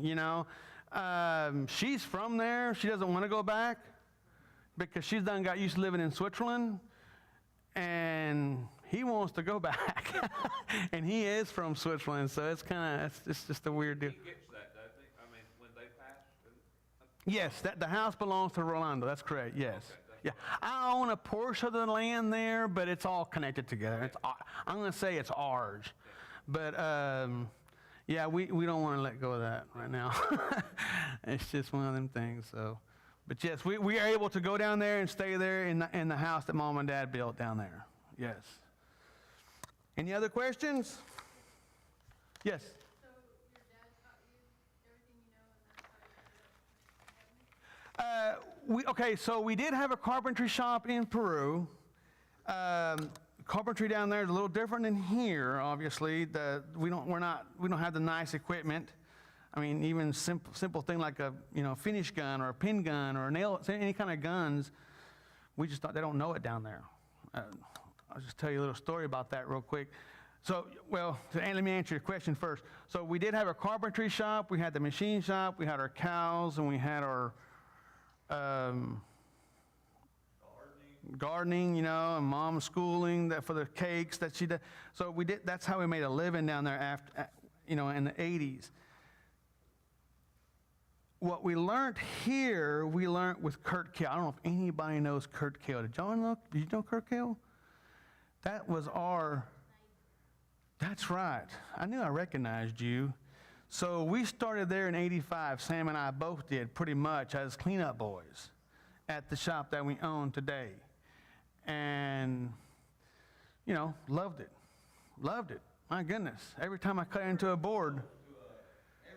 C: She's from there. She doesn't want to go back because she's done got used to living in Switzerland, and he wants to go back. And he is from Switzerland, so it's just a weird deal.
A: He gets that, doesn't he? I mean, when they pass?
C: Yes, the house belongs to Rolando. That's correct, yes. Yeah, I own a portion of the land there, but it's all connected together. I'm going to say it's ours. But, yeah, we don't want to let go of that right now. It's just one of them things. So, but, yes, we are able to go down there and stay there in the house that Mom and Dad built down there. Yes. Any other questions? Yes.
E: So your dad taught you everything you know, and that's how you
C: Okay, so we did have a carpentry shop in Peru. Carpentry down there is a little different than here, obviously. We don't have the nice equipment. I mean, even simple thing like a finish gun or a pin gun or a nail, any kind of guns. We just thought they don't know it down there. I'll just tell you a little story about that real quick. So, let me answer your question first. So we did have a carpentry shop. We had the machine shop. We had our cows, and we had our gardening, and Mom's schooling for the cakes that she did. So we did. That's how we made a living down there after, in the 80s. What we learned here, we learned with Kurt Kale. I don't know if anybody knows Kurt Kale. Did you know Kurt Kale? That was that's right. I knew I recognized you. So we started there in 85. Sam and I both did pretty much as cleanup boys at the shop that we own today. And, loved it. Loved it. My goodness. Every time I cut into a board.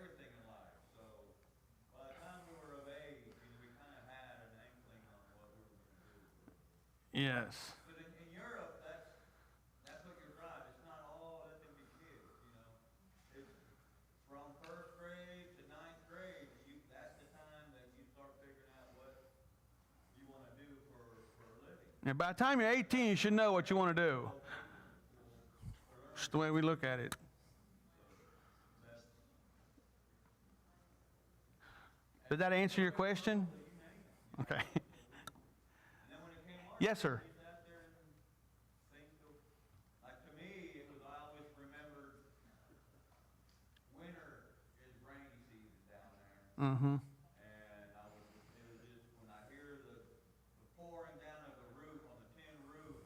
D: everything in life. So by the time we were of age, we kind of had an inkling on what we were going to do.
C: Yes.
D: But in Europe, that's what you're right. It's not all let them be kids, It's from first grade to ninth grade. That's the time that you start figuring out what you want to do for a living.
C: And by the time you're 18, you should know what you want to do. It's the way we look at it. Did that answer your question? Okay.
D: And then when it came March,
C: Yes, sir.
D: you sat there and things go, like to me, I always remembered winter is rainy season down there.
C: Mm-hmm.
D: And it was just, when I hear the pouring down of the roof on the tin roof,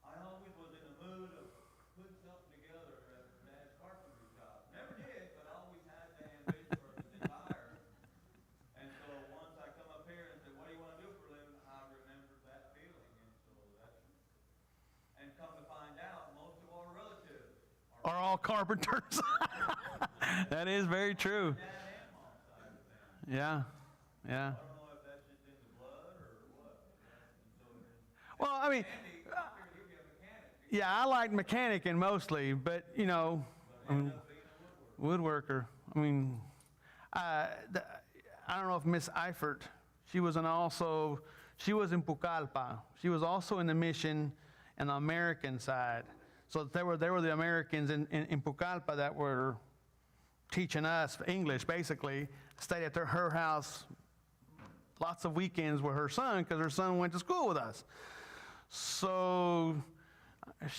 D: I always was in the mood of putting something together at Dad's carpentry shop. Never did, but I always had the ambition or the desire. And so once I come up here and said, what do you want to do for a living? I remembered that feeling. And so that's
C: carpenters. That is very true. Yeah, yeah. Well, I mean, yeah, I like mechanicing mostly, but you know, I mean, woodworker. I mean, I don't know if Miss Eifert, she was in Pucallpa. She was also in the mission and the American side. So they were the Americans in Pucallpa that were teaching us English, basically. Stayed at her house lots of weekends with her son because her son went to school with us. So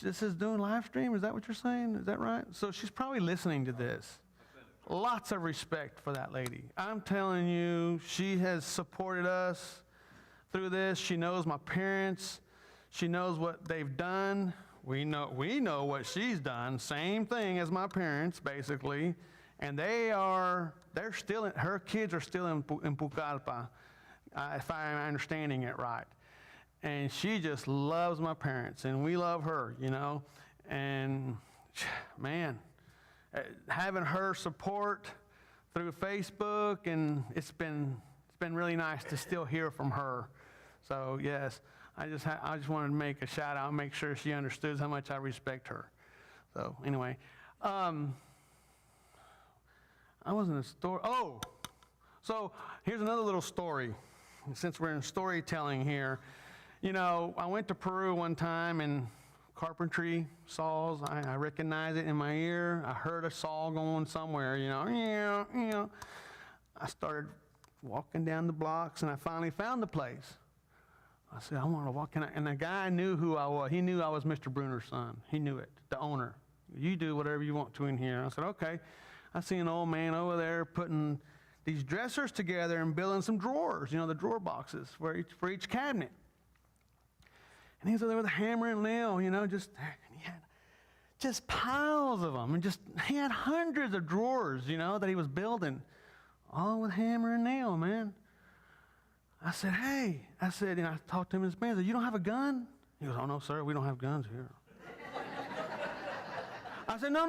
C: this is doing live stream, is that what you're saying? Is that right? So she's probably listening to this. Lots of respect for that lady. I'm telling you, she has supported us through this. She knows my parents. She knows what they've done. We know what she's done. Same thing as my parents, basically. And her kids are still in Pucallpa, if I'm understanding it right. And she just loves my parents, and we love her, you know. And man, having her support through Facebook, and it's been really nice to still hear from her. So yes, I just wanted to make a shout out and make sure she understood how much I respect her. So anyway, I was in a story. Oh, so here's another little story. Since we're in storytelling here, you know, I went to Peru one time and carpentry saws. I recognized it in my ear. I heard a saw going somewhere. You know. I started walking down the blocks, and I finally found the place. I said, I want to walk in. And the guy knew who I was. He knew I was Mr. Brunner's son. He knew it, the owner. You do whatever you want to in here. I said, okay. I see an old man over there putting these dressers together and building some drawers, you know, the drawer boxes for each cabinet. And he was over there with a hammer and nail, you know, and he had just piles of them. And he had hundreds of drawers, you know, that he was building, all with hammer and nail, man. I said, hey, and I talked to him in Spanish. I said, you don't have a gun? He goes, oh, no, sir, we don't have guns here. I said, no,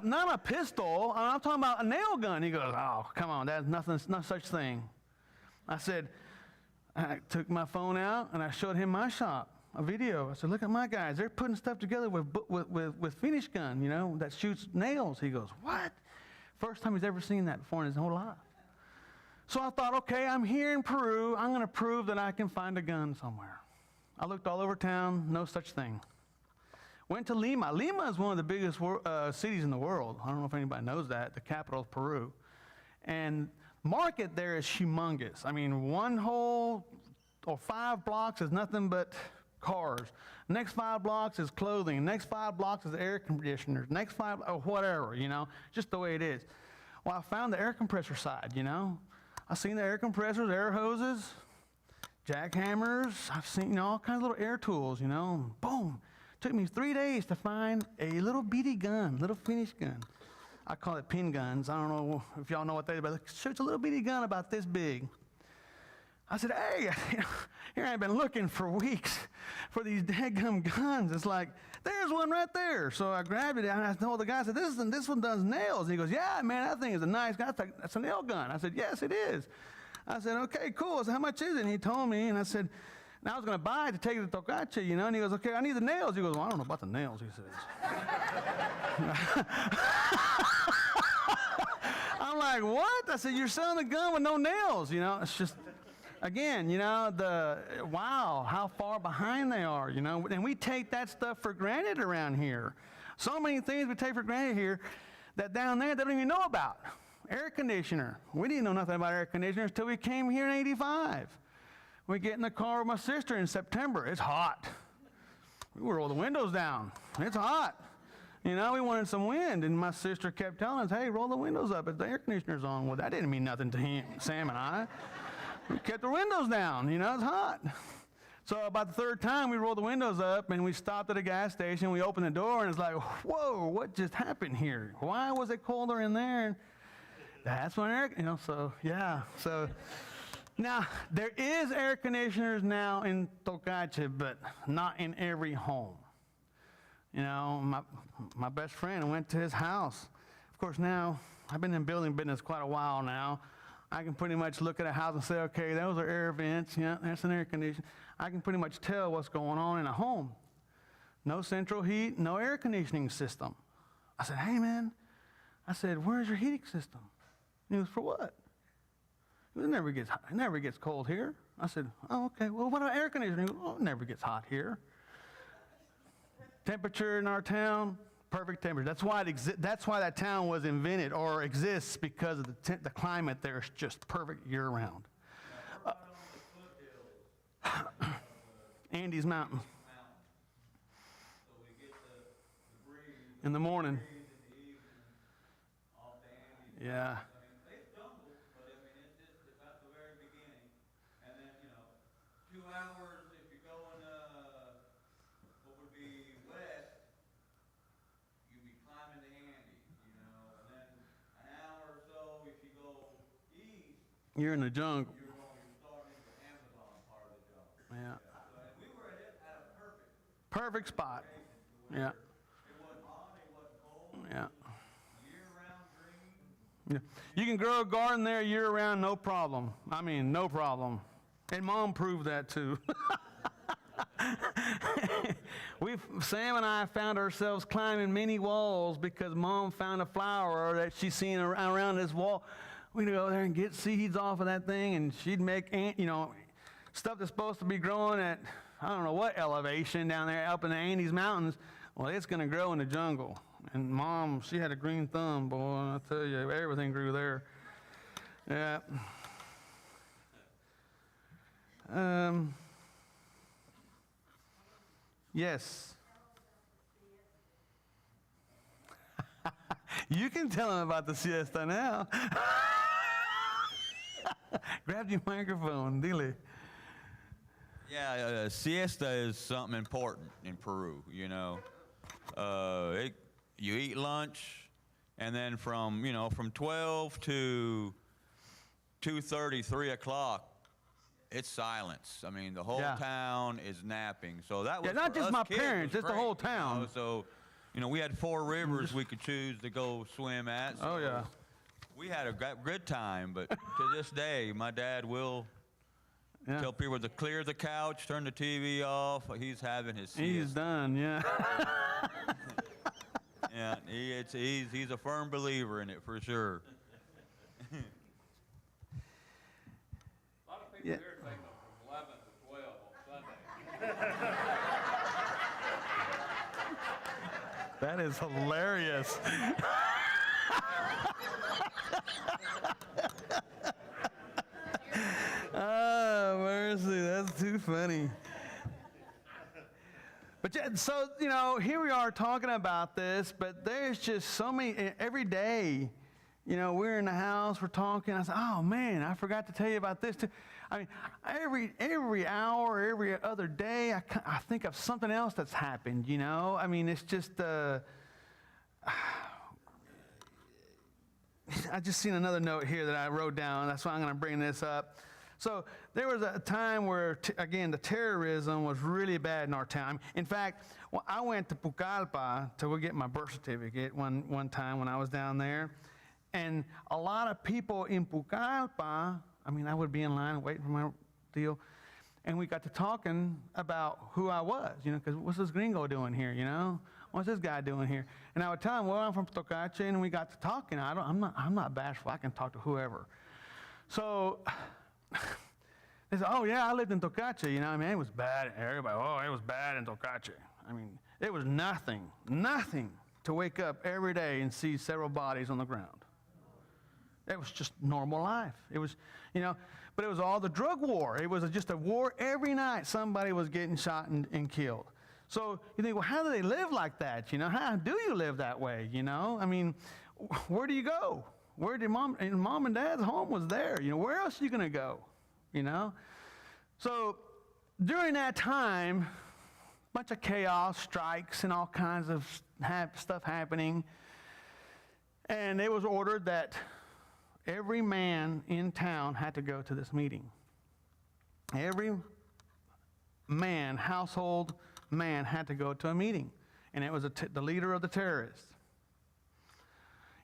C: not a pistol. I'm talking about a nail gun. He goes, oh, come on, that's nothing, no such thing. I said, I took my phone out and I showed him my shop, a video. I said, look at my guys. They're putting stuff together with finish gun, you know, that shoots nails. He goes, what? First time he's ever seen that before in his whole life. So I thought, okay, I'm here in Peru. I'm going to prove that I can find a gun somewhere. I looked all over town, no such thing. Went to Lima. Lima is one of the biggest cities in the world. I don't know if anybody knows that, the capital of Peru. And market there is humongous. I mean, one whole or 5 blocks is nothing but cars. Next 5 blocks is clothing. Next 5 blocks is air conditioners. Next 5, or whatever, you know, just the way it is. Well, I found the air compressor side, you know. I've seen the air compressors, air hoses, jackhammers. I've seen, you know, all kinds of little air tools, you know. Boom. Took me 3 days to find a little bitty gun, little finish gun. I call it pin guns. I don't know if y'all know what they are, but it shoots a little bitty gun about this big. I said, hey, here I've been looking for weeks for these daggum guns. It's like, there's one right there. So I grabbed it and I told the guy, I said, this one does nails. And he goes, yeah, man, that thing is a nice gun. That's a nail gun. I said, yes, it is. I said, okay, cool. I said, how much is it? And he told me, and I said, and I was going to buy it to take it to Tocache, you know. And he goes, okay, I need the nails. He goes, well, I don't know about the nails, he says. I'm like, what? I said, you're selling a gun with no nails, you know. It's just, again, you know, wow, how far behind they are, you know. And we take that stuff for granted around here. So many things we take for granted here that down there they don't even know about. Air conditioner. We didn't know nothing about air conditioners until we came here in '85. We get in the car with my sister in September. It's hot. We roll the windows down. It's hot. You know, we wanted some wind, and my sister kept telling us, hey, roll the windows up if the air conditioner's on. Well, that didn't mean nothing to him, Sam and I. We kept the windows down. You know, it's hot. So about the 3rd time, we rolled the windows up, and we stopped at a gas station. We opened the door, and it's like, whoa, what just happened here? Why was it colder in there? That's when so, yeah. So now, there is air conditioners now in Tocache, but not in every home. You know, my best friend, I went to his house. Of course, now, I've been in building business quite a while now. I can pretty much look at a house and say, okay, those are air vents, yeah, that's an air conditioner. I can pretty much tell what's going on in a home. No central heat, no air conditioning system. I said, hey, man, I said, where's your heating system? And he goes, for what? It never gets cold here. I said, oh, okay, well, what about air conditioning? He goes, oh, it never gets hot here. Temperature in our town, perfect temperature. That's why that town was invented or exists, because of the climate there is just perfect year-round. Andes Mountain. In the morning. Yeah. You're in the jungle.
D: You're starting the Amazon part of the jungle.
C: Yeah.
D: And we were at a
C: Perfect spot. Yeah.
D: It wasn't hot, it wasn't cold.
C: Yeah.
D: Year-round green.
C: Yeah. You can grow a garden there year-round, no problem. I mean, no problem. And Mom proved that too. Sam and I found ourselves climbing many walls because Mom found a flower that she's seen around this wall. We'd go there and get seeds off of that thing, and she'd make, stuff that's supposed to be growing at, I don't know what elevation down there up in the Andes Mountains. Well, it's going to grow in the jungle. And Mom, she had a green thumb, boy, I tell you, everything grew there. Yeah. Yes. You can tell him about the siesta now. Grab your microphone, Dilly.
D: Yeah, siesta is something important in Peru, you know. You eat lunch, and then from 12 to 2:30, 3 o'clock, it's silence. I mean, the whole town is napping. So that was
C: not
D: for
C: just
D: us
C: my
D: kids,
C: parents,
D: was
C: it's the
D: great,
C: whole town.
D: You know? So, we had 4 rivers we could choose to go swim at. So
C: Oh, yeah.
D: We had a good time, but to this day, my dad will tell people to clear the couch, turn the TV off. He's having his siesta.
C: He's done, yeah.
D: Yeah, he's a firm believer in it for sure.
A: A lot of people
C: Yeah.
A: here take them from 11 to 12 on Sunday.
C: That is hilarious. Oh, mercy, that's too funny. But yeah, so, here we are talking about this, but there's just so many, every day, we're in the house, we're talking, I said, oh man, I forgot to tell you about this too. I mean, every hour, every other day, I think of something else that's happened, I mean, it's just, I just seen another note here that I wrote down. That's why I'm going to bring this up. So there was a time where, again, the terrorism was really bad in our town. In fact, I went to Pucallpa to go get my birth certificate one time when I was down there. And a lot of people in Pucallpa, I mean, I would be in line waiting for my deal. And we got to talking about who I was, because what's this gringo doing here, What's this guy doing here? And I would tell him, well, I'm from Tocache, and we got to talking. I'm not bashful. I can talk to whoever. So they said, oh, yeah, I lived in Tocache. I mean, it was bad. Everybody, it was bad in Tocache. I mean, it was nothing to wake up every day and see several bodies on the ground. It was just normal life. It was, but it was all the drug war. It was just a war every night. Somebody was getting shot and killed. So you think, well, how do they live like that? How do you live that way? I mean, where do you go? Where did mom and dad's home was there? Where else are you going to go? So during that time, a bunch of chaos, strikes, and all kinds of stuff happening. And it was ordered that every man in town had to go to this meeting. Every man, household man, had to go to a meeting. and it was the leader of the terrorists.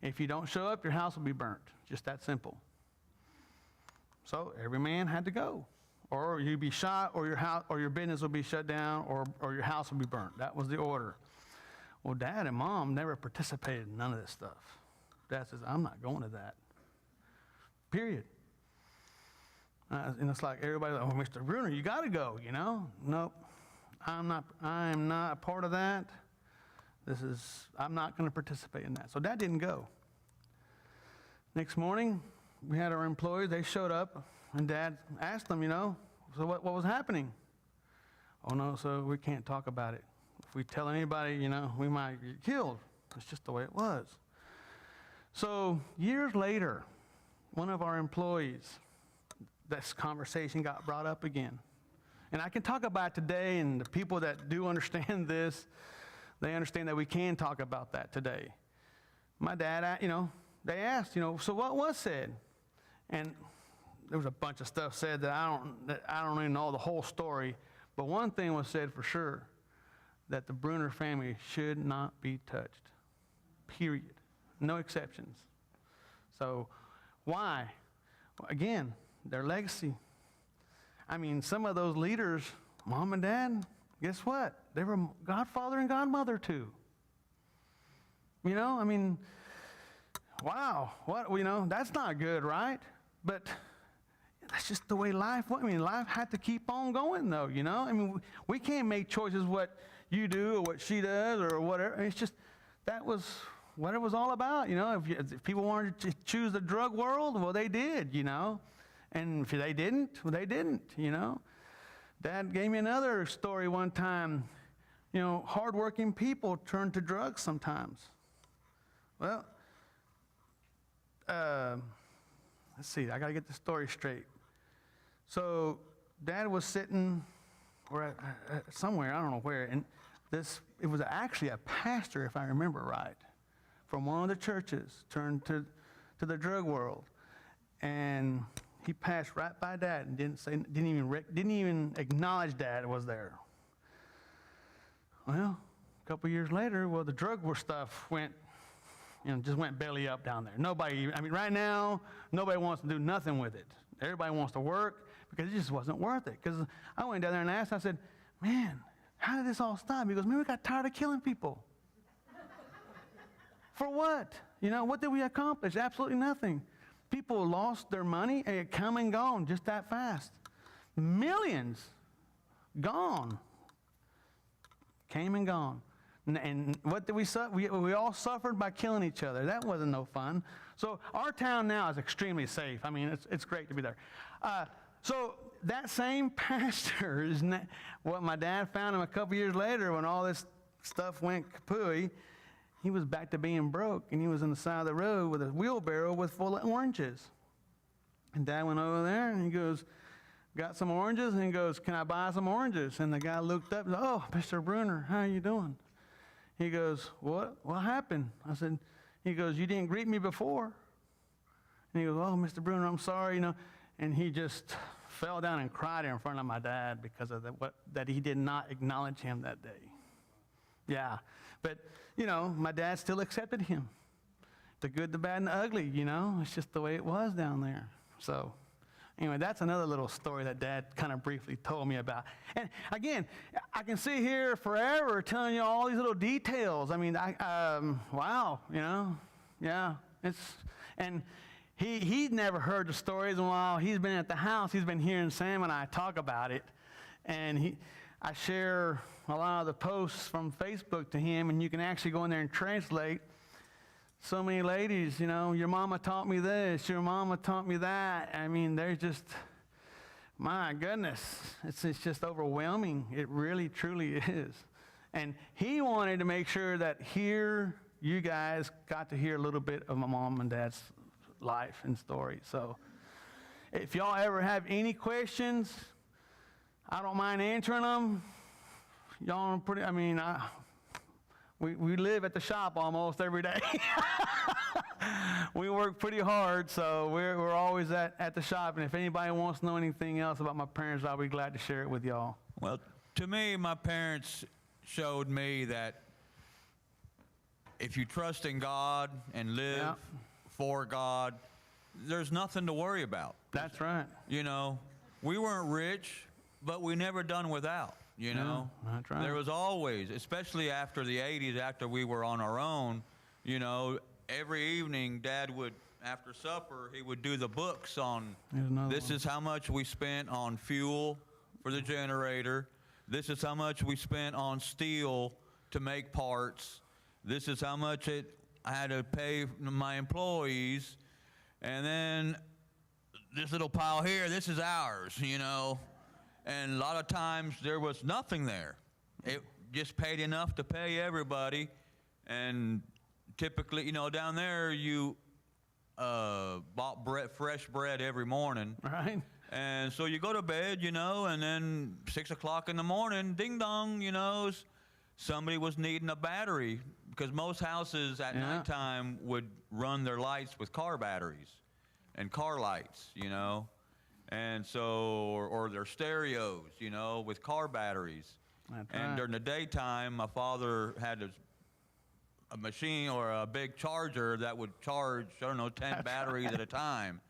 C: If you don't show up, your house will be burnt. Just that simple. So every man had to go, or you'd be shot, or your house, or your business will be shut down, or your house will be burnt. That was the order. Well, Dad and Mom never participated in none of this stuff. Dad says, I'm not going to that. Period. And it's like everybody, oh, Mr. Brunner, you got to go, you know? Nope. I am not a part of that. I'm not going to participate in that. So Dad didn't go. Next morning, we had our employees, they showed up, and Dad asked them, you know, so what was happening? Oh, no, so we can't talk about it. If we tell anybody, you know, we might get killed. It's just the way it was. So years later, one of our employees, this conversation got brought up again. And I can talk about it today, and the people that do understand this, they understand that we can talk about that today. My dad, you know, they asked, you know, so what was said? And there was a bunch of stuff said that I don't even know the whole story, but one thing was said for sure, that the Brunner family should not be touched, period. No exceptions. So why? Well, again, their legacy. I mean, some of those leaders, Mom and Dad, guess what? They were godfather and godmother too. You know, I mean, wow, you know, that's not good, right? But that's just the way life went. I mean, life had to keep on going though, you know? I mean, we can't make choices what you do or what she does or whatever. It's just, that was what it was all about, you know? If people wanted to choose the drug world, well, they did, you know? And if they didn't, well, they didn't, you know? Dad gave me another story one time. You know, hardworking people turn to drugs sometimes. Well, let's see, I got to get the story straight. So Dad was sitting or somewhere, I don't know where, and it was actually a pastor, if I remember right, from one of the churches turned to the drug world. And he passed right by Dad and didn't even acknowledge Dad was there. Well, a couple years later, the drug war stuff just went belly up down there. Right now, nobody wants to do nothing with it. Everybody wants to work because it just wasn't worth it. Because I went down there and asked, I said, man, how did this all stop? He goes, man, we got tired of killing people. For what? You know, what did we accomplish? Absolutely nothing. People lost their money and it come and gone just that fast. Millions gone. Came and gone. And what did we suffer? We all suffered by killing each other. That wasn't no fun. So our town now is extremely safe. I mean, it's great to be there. So that same pastor is what my dad found him a couple years later when all this stuff went kapooey. He was back to being broke, and he was on the side of the road with a wheelbarrow full of oranges. And Dad went over there, and he goes, got some oranges, and he goes, can I buy some oranges? And the guy looked up and said, oh, Mr. Brunner, how are you doing? He goes, what happened? I said, he goes, you didn't greet me before. And he goes, oh, Mr. Brunner, I'm sorry, you know. And he just fell down and cried in front of my dad because of that he did not acknowledge him that day. Yeah, but, you know, my dad still accepted him. The good, the bad, and the ugly, you know. It's just the way it was down there. So, anyway, that's another little story that Dad kind of briefly told me about. And, again, I can sit here forever telling you all these little details. I mean, wow, you know. Yeah, and he'd never heard the stories, and while he's been at the house, he's been hearing Sam and I talk about it. And I share a lot of the posts from Facebook to him, and you can actually go in there and translate. So many ladies, you know, your mama taught me this, your mama taught me that. I mean, they're just, my goodness, it's just overwhelming. It really, truly is. And he wanted to make sure that here you guys got to hear a little bit of my mom and dad's life and story. So if y'all ever have any questions, I don't mind answering them. Y'all are pretty, I mean, we live at the shop almost every day. We work pretty hard, so we're always at the shop. And if anybody wants to know anything else about my parents, I'll be glad to share it with y'all.
D: Well, to me, my parents showed me that if you trust in God and live
C: Yeah.
D: for God, there's nothing to worry about.
C: That's right.
D: You know, we weren't rich, but we never done without, you know.
C: that's right.
D: There was always, especially after the 80s, after we were on our own, you know, every evening Dad would, after supper, he would do the books on
C: Here's another
D: this
C: one.
D: is how much we spent on fuel for the generator. This is how much we spent on steel to make parts. This is how much I had to pay my employees. And then this little pile here, this is ours, you know. And a lot of times there was nothing there. It just paid enough to pay everybody. And typically, you know, down there you bought fresh bread every morning.
C: Right.
D: And so you go to bed, you know, and then 6 o'clock in the morning, ding dong, you know, somebody was needing a battery, because most houses at nighttime would run their lights with car batteries and car lights, you know, and so, or their stereos, you know, with car batteries.
C: That's
D: And
C: right.
D: during the daytime, my father had a machine or a big charger that would charge, I don't know, 10 batteries at a time.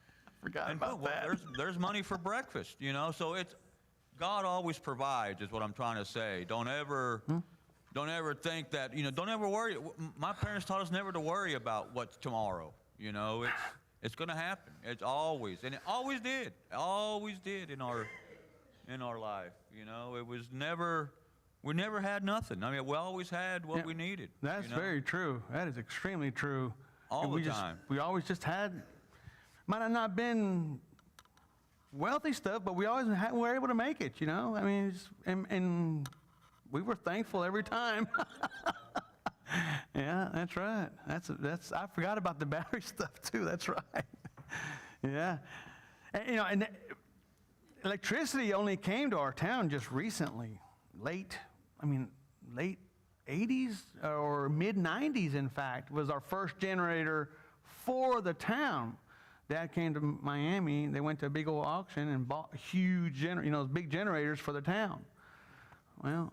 C: Forgot
D: And
C: about
D: well,
C: that.
D: there's money for breakfast, you know. So it's God always provides, is what I'm trying to say. Don't ever think that, you know. Don't ever worry. My parents taught us never to worry about what's tomorrow. You know, it's going to happen. It's always, and it always did in our life. You know, it was never. We never had nothing. I mean, we always had what
C: Yeah,
D: we needed.
C: That's
D: you know?
C: very true. That is extremely true.
D: All
C: And
D: the
C: we
D: time.
C: We always just had, might have not been wealthy stuff, but we were able to make it, you know? I mean, and we were thankful every time. Yeah, that's right. I forgot about the battery stuff too. That's right. Yeah. And, you know, and electricity only came to our town just recently, late 80s or mid 90s, in fact, was our first generator for the town. Dad came to Miami. They went to a big old auction and bought huge, big generators for the town. Well,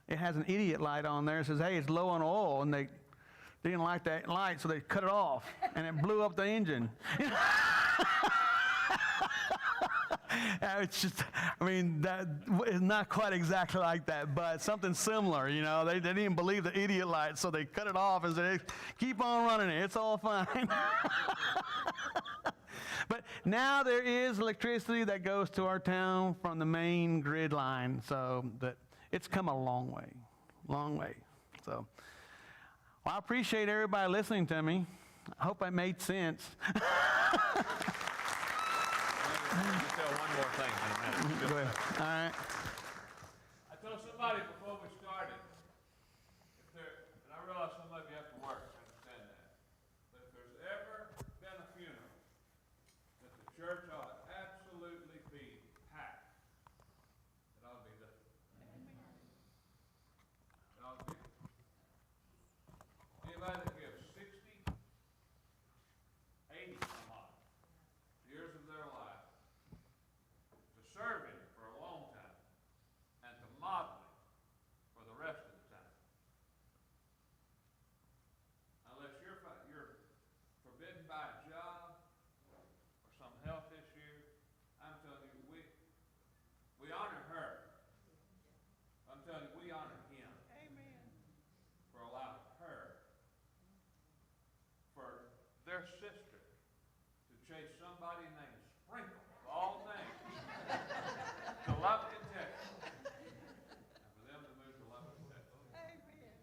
C: it has an idiot light on there. It says, hey, it's low on oil. And they didn't like that light, so they cut it off. And it blew up the engine. It's just, I mean, that is not quite exactly like that, but something similar, you know. They didn't even believe the idiot light, so they cut it off and said, keep on running it. It's all fine. But now there is electricity that goes to our town from the main grid line, so that it's come a long way. So, well, I appreciate everybody listening to me. I hope I made sense.
A: Let me tell one more thing in a minute.
C: Go ahead. All right.
A: I told somebody before we started, and I realize some of you have to work, I understand that, but if there's ever been a funeral that the church ought to absolutely be packed, it ought to be this. It ought to be. Anybody that gives 60, 80 some odd years of their life to serve Him for a long time and to model Him for the rest of the time. Unless you're forbidden by a job or some health issue, I'm telling you, we honor her. I'm telling you, we honor Him. Amen. For allowing her, for their sister, to chase somebody named Sprinkle, of all names, to Lubbock, Texas, and for them to move to Lubbock, Texas. Amen.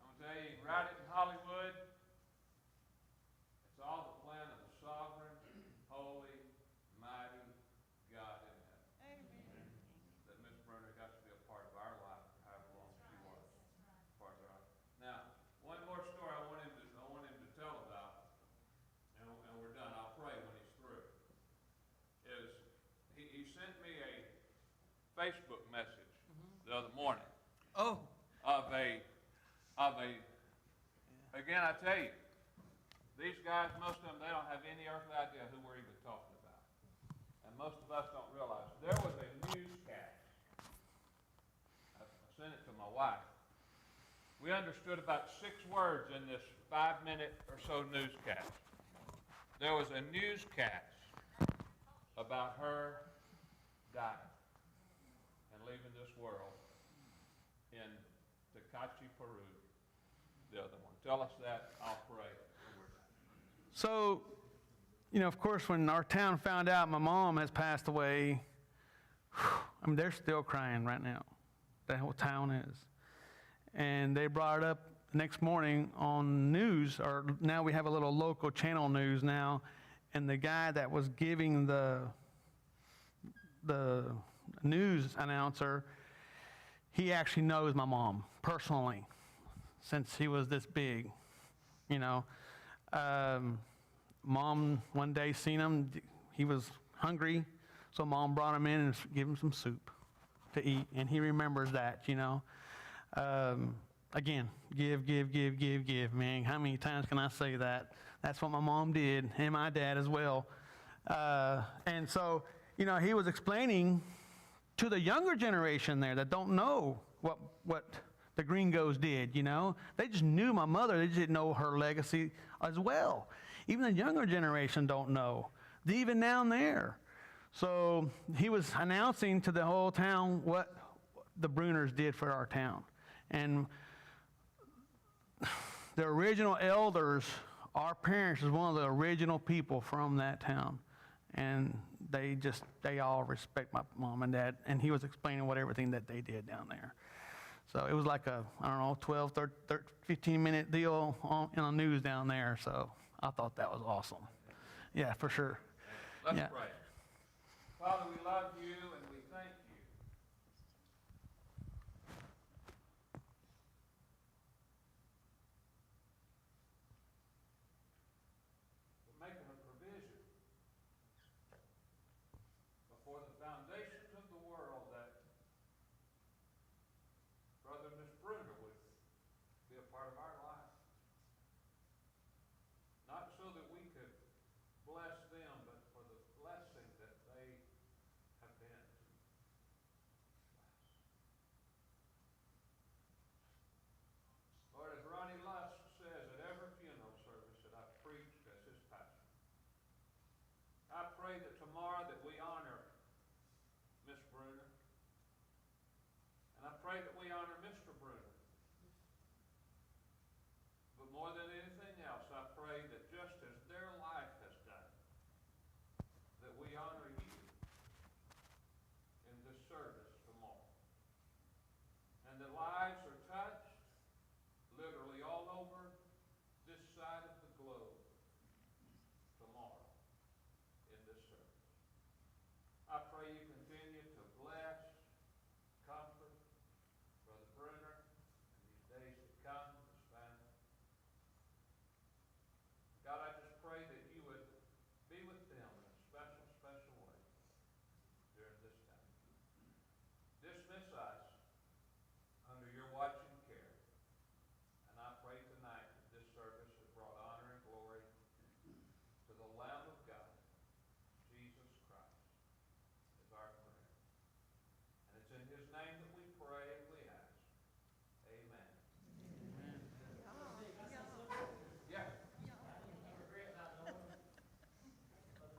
A: I'm going to tell you, you can write it in Hollywood. It's all the plan of the sovereign, holy, mighty God in heaven. Amen. That Miss Brunner got to be a part of our life for however long she was part of our life. Now, one more story I want him to tell about, and we're done. I'll pray when he's through. Is he sent me a Facebook message the other morning
C: Oh.
A: of a again, I tell you, these guys, most of them, they don't have any earthly idea who we're even talking about. And most of us don't realize. There was a newscast. I sent it to my wife. we understood about 6 words in this 5-minute or so newscast. There was a newscast about her dying and leaving this world in Tecachi, Peru. The other one. Tell us that. I'll pray.
C: So, you know, of course, when our town found out my mom has passed away, I mean, they're still crying right now. The whole town is. And they brought it up the next morning on news, or now we have a little local channel news now, and the guy that was giving the news announcer, he actually knows my mom personally, since he was this big, you know. Mom one day seen him, he was hungry, so Mom brought him in and gave him some soup to eat, and he remembers that, you know. Again, give, man. How many times can I say that? That's what my mom did, and my dad as well. And so, you know, he was explaining to the younger generation there that don't know what the Gringos did, you know. They just knew my mother. They just didn't know her legacy as well. Even the younger generation don't know. Even down there. So he was announcing to the whole town what the Brunners did for our town. And the original elders, our parents is one of the original people from that town. And they all respect my mom and dad. And he was explaining everything that they did down there. So it was like a, I don't know, 12, 13, 15-minute deal in the news down there. So I thought that was awesome. Yeah, for sure.
A: Let's
C: Yeah.
A: pray. Father, we love you and we thank you for making a provision before the foundations of the world that Brother and Miss Brunner would be a part of our life. Not so that we could bless them, but for the blessing that they have been. Lord, as Ronnie Lusk says at every funeral service that I've preached as his pastor, I pray that tomorrow that we honor Miss Brunner, and I pray that we honor